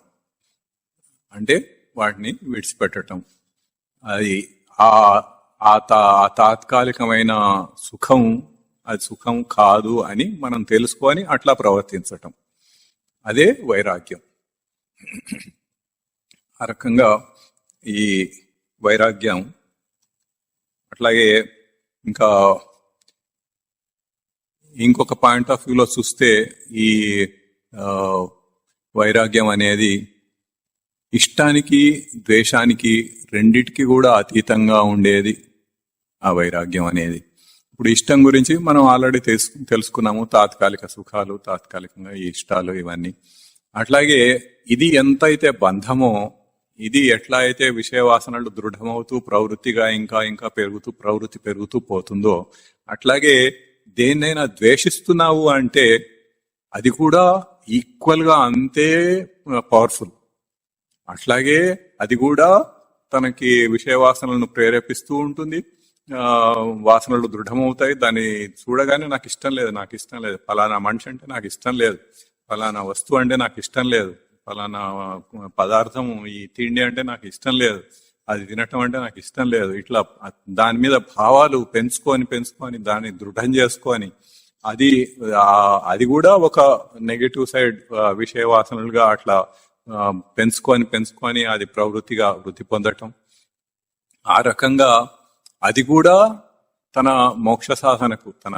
S1: అంటే వాటిని విడిచిపెట్టటం. అది ఆ తాత్కాలికమైన సుఖం అది సుఖం కాదు అని మనం తెలుసుకొని అట్లా ప్రవర్తించటం, అదే వైరాగ్యం. ఆ రకంగా ఈ వైరాగ్యం. అట్లాగే ఇంకా ఇంకొక పాయింట్ ఆఫ్ వ్యూలో చూస్తే ఈ వైరాగ్యం అనేది ఇష్టానికి ద్వేషానికి రెండిటికి కూడా అతీతంగా ఉండేది ఆ వైరాగ్యం అనేది. ఇప్పుడు ఇష్టం గురించి మనం ఆల్రెడీ తెలుసుకున్నాము, తాత్కాలిక సుఖాలు, తాత్కాలికంగా ఈ ఇష్టాలు ఇవన్నీ. అట్లాగే ఇది ఎంతైతే బంధమో, ఇది ఎట్లా అయితే విషయవాసనలు దృఢమవుతూ ప్రవృత్తిగా ఇంకా ప్రవృత్తి పెరుగుతూ పోతుందో, అట్లాగే దేన్నైనా ద్వేషిస్తున్నావు అంటే అది కూడా ఈక్వల్ గా అంతే పవర్ఫుల్. అట్లాగే అది కూడా తనకి విషయవాసనలను ప్రేరేపిస్తూ ఉంటుంది. వాసనలు దృఢమవుతాయి. దాన్ని చూడగానే నాకు ఇష్టం లేదు, ఫలానా మనిషి అంటే నాకు ఇష్టం లేదు, ఫలానా వస్తువు అంటే నాకు ఇష్టం లేదు, ఫలానా పదార్థం ఈ తిండి అంటే నాకు ఇష్టం లేదు, అది తినటం అంటే నాకు ఇష్టం లేదు. ఇట్లా దాని మీద భావాలు పెంచుకొని దాన్ని దృఢం చేసుకొని అది కూడా ఒక నెగటివ్ సైడ్ విషయవాసనలుగా అట్లా పెంచుకొని అది ప్రవృత్తిగా వృద్ధి పొందటం. ఆ రకంగా అది కూడా తన మోక్ష సాధనకు, తన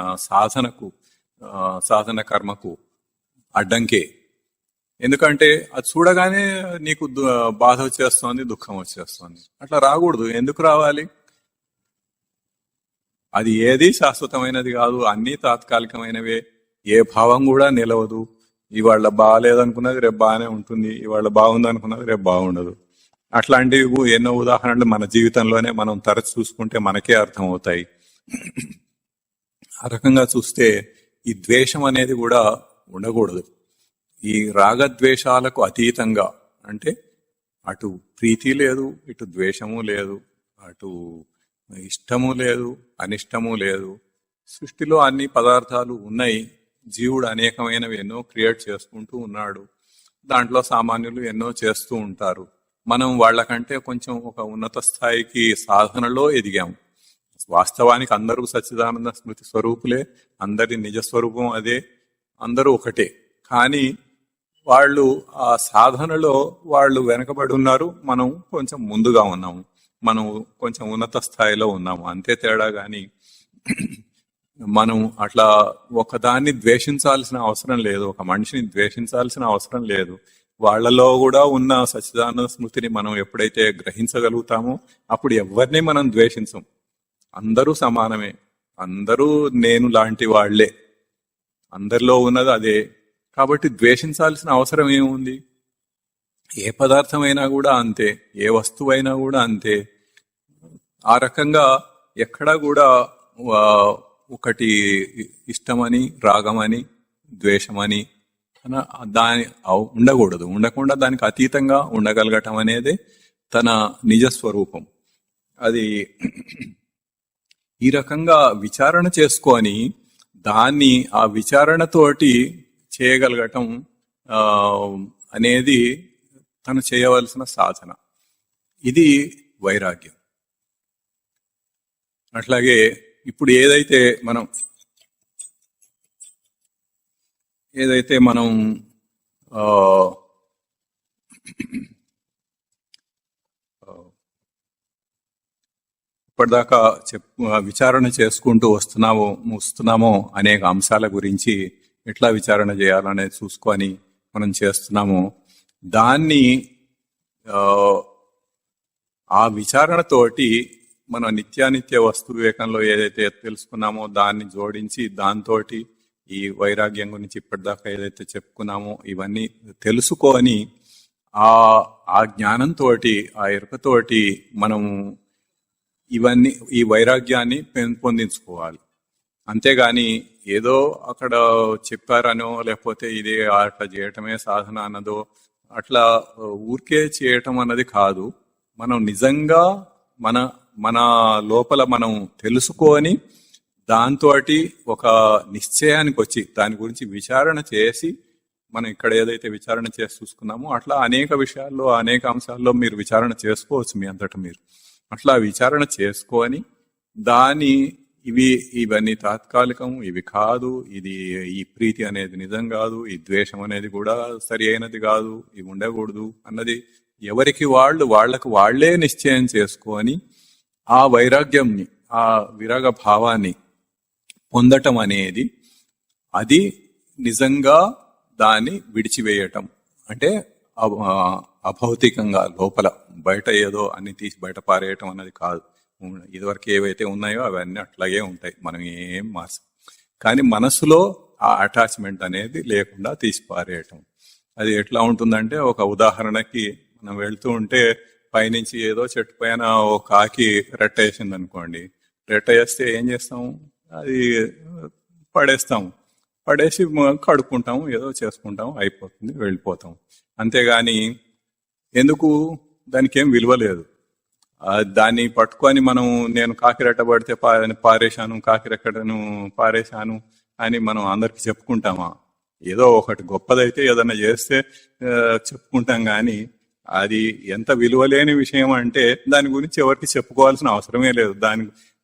S1: సాధన కర్మకు అడ్డంకే. ఎందుకంటే అది చూడగానే నీకు బాధ వచ్చేస్తోంది, దుఃఖం వచ్చేస్తోంది. అట్లా రాకూడదు. ఎందుకు రావాలి? అది ఏది శాశ్వతమైనది కాదు, అన్నీ తాత్కాలికమైనవే. ఏ భావం కూడా నిలవదు. ఇవాళ బాగాలేదనుకున్నది రేపు బాగానే ఉంటుంది, ఇవాళ బాగుంది అనుకున్నది రేపు బాగుండదు. అట్లాంటివి ఎన్నో ఉదాహరణలు మన జీవితంలోనే మనం తరచు చూసుకుంటే మనకే అర్థమవుతాయి. ఆ రకంగా చూస్తే ఈ ద్వేషం అనేది కూడా ఉండకూడదు. ఈ రాగద్వేషాలకు అతీతంగా, అంటే అటు ప్రీతి లేదు, ఇటు ద్వేషము లేదు, అటు ఇష్టము లేదు, అనిష్టము లేదు. సృష్టిలో అన్ని పదార్థాలు ఉన్నాయి. జీవుడు అనేకమైనవి ఎన్నో క్రియేట్ చేసుకుంటూ ఉన్నాడు. దాంట్లో సామాన్యులు ఎన్నో చేస్తూ ఉంటారు. మనం వాళ్ళకంటే కొంచెం ఒక ఉన్నత స్థాయికి సాధనలో ఎదిగాము. వాస్తవానికి అందరూ సచ్చిదానంద స్మృతి స్వరూపులే, అందరి నిజ స్వరూపం అదే. అందరూ ఒకటే. కానీ వాళ్ళు ఆ సాధనలో వాళ్ళు వెనకబడి ఉన్నారు, మనం కొంచెం ముందుగా ఉన్నాము, మనం కొంచెం ఉన్నత స్థాయిలో ఉన్నాము, అంతే తేడా. గాని మనం అట్లా ఒకదాన్ని ద్వేషించాల్సిన అవసరం లేదు, ఒక మనిషిని ద్వేషించాల్సిన అవసరం లేదు. వాళ్ళలో కూడా ఉన్న సచ్చిదానంద స్మృతిని మనం ఎప్పుడైతే గ్రహించగలుగుతామో అప్పుడు ఎవరిని మనం ద్వేషించం. అందరూ సమానమే, అందరూ నేను లాంటి వాళ్లే, అందరిలో ఉన్నది అదే. కాబట్టి ద్వేషించాల్సిన అవసరం ఏముంది? ఏ పదార్థమైనా కూడా అంతే, ఏ వస్తువైనా కూడా అంతే. ఆ రకంగా ఎక్కడా కూడా ఒకటి ఇష్టమని, రాగమని, ద్వేషమని దాని ఉండకూడదు. ఉండకుండా దానికి అతీతంగా ఉండగలగటం అనేది తన నిజస్వరూపం. అది ఈ రకంగా విచారణ చేసుకొని దాన్ని ఆ విచారణతోటి చేయగలగటం అనేది తను చేయవలసిన సాధన. ఇది వైరాగ్యం. అట్లాగే ఇప్పుడు ఏదైతే మనం ఇప్పటిదాకా విచారణ చేసుకుంటూ వస్తున్నామో అనేక అంశాల గురించి ఎట్లా విచారణ చేయాలనేది చూసుకొని మనం చేస్తున్నామో, దాన్ని ఆ విచారణతోటి మనం నిత్యానిత్య వస్తు వివేకంలో ఏదైతే తెలుసుకున్నామో దాన్ని జోడించి దాంతోటి ఈ వైరాగ్యం గురించి ఇప్పటిదాకా ఏదైతే చెప్పుకున్నామో ఇవన్నీ తెలుసుకొని ఆ జ్ఞానంతో, ఆ ఎరుకతోటి మనం ఇవన్నీ ఈ వైరాగ్యాన్ని పెంపొందించుకోవాలి. అంతేగాని ఏదో అక్కడ చెప్పారనో లేకపోతే ఇదే అట్లా చేయటమే సాధన అన్నదో అట్లా ఊరికే చేయటం అన్నది కాదు. మనం నిజంగా మన లోపల మనం తెలుసుకొని దాంతో ఒక నిశ్చయానికి వచ్చి దాని గురించి విచారణ చేసి, మనం ఇక్కడ ఏదైతే విచారణ చేసి చూసుకున్నామో అట్లా అనేక విషయాల్లో అనేక అంశాల్లో మీరు విచారణ చేసుకోవచ్చు మీ అంతటా మీరు. అట్లా విచారణ చేసుకొని ఇవన్నీ తాత్కాలికం, ఇవి కాదు, ఈ ప్రీతి అనేది నిజం కాదు, ఈ ద్వేషం అనేది కూడా సరి అయినది కాదు, ఇవి ఉండకూడదు అన్నది ఎవరికి వాళ్లకు వాళ్లే నిశ్చయం చేసుకొని ఆ వైరాగ్యంని, ఆ విరాగ భావాన్ని పొందటం అనేది అది నిజంగా దాన్ని విడిచివేయటం. అంటే అభౌతికంగా లోపల బయట ఏదో అన్ని తీసి బయట పారేయటం అన్నది కాదు. ఇదివరకు ఏవైతే ఉన్నాయో అవన్నీ అట్లాగే ఉంటాయి, మనం ఏం మార్చం. కానీ మనసులో ఆ అటాచ్మెంట్ అనేది లేకుండా తీసి పారేయటం. అది ఎట్లా ఉంటుందంటే, ఒక ఉదాహరణకి మనం వెళ్తూ ఉంటే పైనుంచి ఏదో చెట్టు పైన ఒక కాకి రెట్ట వేసింది అనుకోండి. రెట్ట వేస్తే ఏం చేస్తాము? అది పడేసి కడుక్కుంటాము, ఏదో చేసుకుంటాము, అయిపోతుంది, వెళ్ళిపోతాం. అంతేగాని ఎందుకు? దానికి ఏం విలువ లేదు. దాన్ని పట్టుకొని నేను కాకిరెట్ట పడితే పారేశాను, కాకిరెక్కడను పారేశాను అని మనం అందరికి చెప్పుకుంటామా? ఏదో ఒకటి గొప్పదైతే ఏదన్నా చేస్తే చెప్పుకుంటాం. కానీ అది ఎంత విలువలేని విషయం అంటే దాని గురించి ఎవరికి చెప్పుకోవాల్సిన అవసరమే లేదు.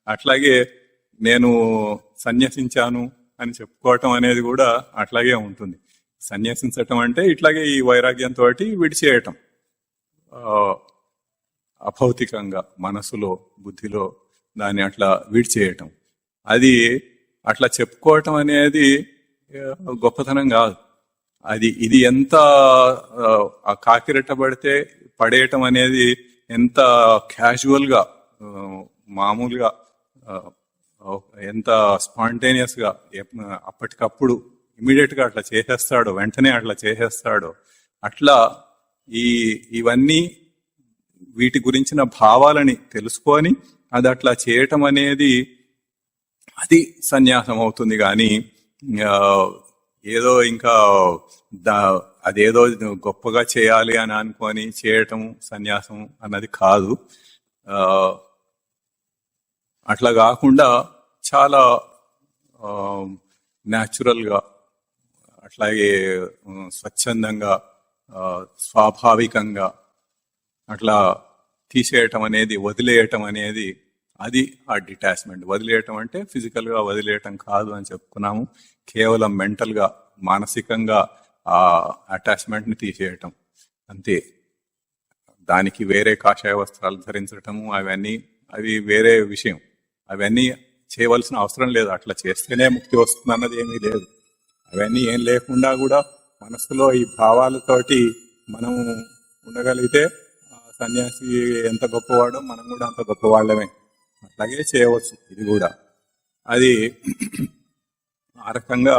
S1: అట్లాగే నేను సన్యసించాను అని చెప్పుకోవటం అనేది కూడా అట్లాగే ఉంటుంది. సన్యసించటం అంటే ఇట్లాగే ఈ వైరాగ్యంతో విడిచేయటం, అభౌతికంగా మనసులో బుద్ధిలో దాన్ని అట్లా విడిచేయటం. అది అట్లా చెప్పుకోవటం అనేది గొప్పతనం కాదు. ఇది ఎంత ఆ కాకిరెట్ట పడితే పడేయటం అనేది ఎంత క్యాజువల్ గా, మామూలుగా, ఎంత స్పాంటేనియస్ గా అప్పటికప్పుడు ఇమీడియట్ గా అట్లా చేసేస్తాడో, వెంటనే అట్లా చేసేస్తాడో, అట్లా ఇవన్నీ వీటి గురించిన భావాలని తెలుసుకొని అది అట్లా చేయటం అనేది అది సన్యాసం అవుతుంది. కానీ ఏదో ఇంకా అదేదో గొప్పగా చేయాలి అని అనుకొని చేయటం సన్యాసం అన్నది కాదు. అట్లా కాకుండా చాలా న్యాచురల్ గా, అట్లాగే స్వచ్ఛందంగా, స్వాభావికంగా అట్లా తీసేయటం అనేది, వదిలేయటం అనేది అది ఆ డిటాచ్మెంట్. వదిలేయటం అంటే ఫిజికల్ గా వదిలేయటం కాదు అని చెప్పుకున్నాము. కేవలం మెంటల్ గా మానసికంగా ఆ అటాచ్మెంట్ని తీసేయటం అంతే. దానికి వేరే కాషాయ వస్త్రాలు ధరించటము అవి వేరే విషయం. అవన్నీ చేయవలసిన అవసరం లేదు. అట్లా చేస్తేనే ముక్తి వస్తుంది అన్నది ఏమీ లేదు. అవన్నీ ఏం లేకుండా కూడా మనసులో ఈ భావాలతోటి మనం ఉండగలిగితే సన్యాసి ఎంత గొప్పవాడో మనం కూడా అంత గొప్పవాళ్ళమే. అట్లాగే చేయవచ్చు ఇది కూడా. అది ఆ రకంగా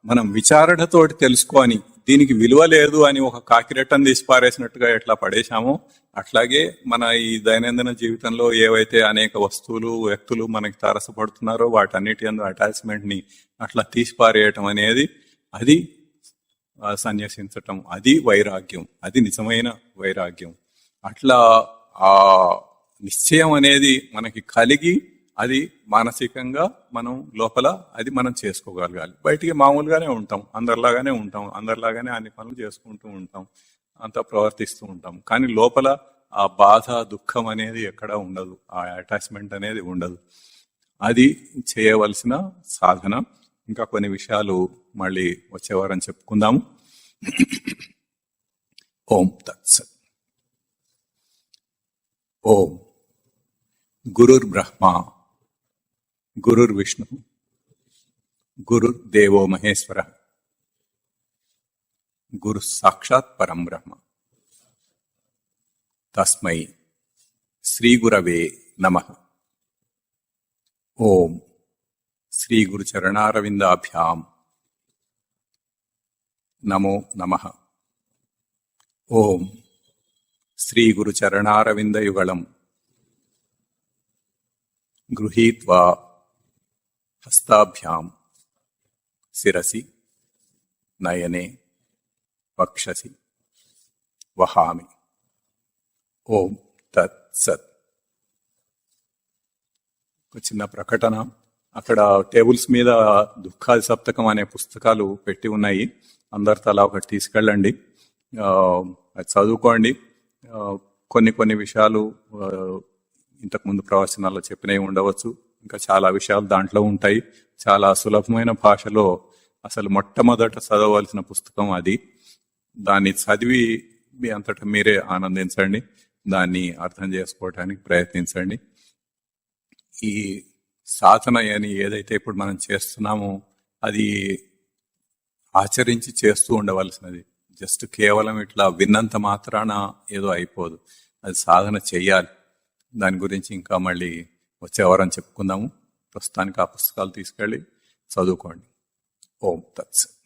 S1: మనం విచారణతోటి తెలుసుకొని దీనికి విలువ లేదు అని ఒక కాకిరెట్టను తీసి పారేసినట్టుగా ఎట్లా పడేశామో అట్లాగే మన ఈ దైనందిన జీవితంలో ఏవైతే అనేక వస్తువులు వ్యక్తులు మనకి తారసపడుతున్నారో వాటన్నిటి యందు అటాచ్మెంట్ ని అట్లా తీసి పారేయటం అనేది అది సన్యసించటం, అది వైరాగ్యం, అది నిజమైన వైరాగ్యం. అట్లా ఆ నిశ్చయం అనేది మనకి కలిగి అది మానసికంగా మనం లోపల అది మనం చేసుకోగలగాలి. బయటికి మామూలుగానే ఉంటాం, అందరిలాగానే అన్ని పనులు చేసుకుంటూ ఉంటాం, అంతా ప్రవర్తిస్తూ ఉంటాం. కానీ లోపల ఆ బాధ దుఃఖం అనేది ఎక్కడ ఉండదు, ఆ అటాచ్మెంట్ అనేది ఉండదు. అది చేయవలసిన సాధన. ఇంకా కొన్ని విషయాలు మళ్ళీ వచ్చే వారం చెప్పుకుందాము. ఓం తత్సత్. ఓం గురుర్ బ్రహ్మ గురుర్ విష్ణు గురుర్ దేవో మహేశ్వర గురు సాక్షాత్ పరం బ్రహ్మ తస్మై శ్రీ గురవే నమః. ఓం శ్రీ గురు చరణారవిందాభ్యాం నమో నమః. ఓం శ్రీ గురు చరణారవిందయుగళం గృహీత్వా హస్తాభ్యాం శిరసి నయనే వక్షసి వహామి. ఓం తత్ సత్. ఒక చిన్న ప్రకటన. అక్కడ టేబుల్స్ మీద దుఃఖాది సప్తకం అనే పుస్తకాలు పెట్టి ఉన్నాయి. అందరు తలా ఒకటి తీసుకెళ్ళండి, అది చదువుకోండి. కొన్ని విషయాలు ఇంతకుముందు ప్రవచనాల్లో చెప్పినవి ఉండవచ్చు, ఇంకా చాలా విషయాలు దాంట్లో ఉంటాయి. చాలా సులభమైన భాషలో అసలు మొట్టమొదట చదవవలసిన పుస్తకం అది. దాన్ని చదివి మీ అంతటా మీరే ఆనందించండి, దాన్ని అర్థం చేసుకోవటానికి ప్రయత్నించండి. ఈ సాధన అని ఏదైతే ఇప్పుడు మనం చేస్తున్నామో అది ఆచరించి చేస్తూ ఉండవలసినది. జస్ట్ కేవలం ఇట్లా విన్నంత మాత్రాన ఏదో అయిపోదు, అది సాధన చెయ్యాలి. దాని గురించి ఇంకా మళ్ళీ వచ్చే వారం చెప్పుకుందాము. ప్రస్తుతానికి ఆ పుస్తకాలు తీసుకెళ్ళి చదువుకోండి. ఓం తత్సత్.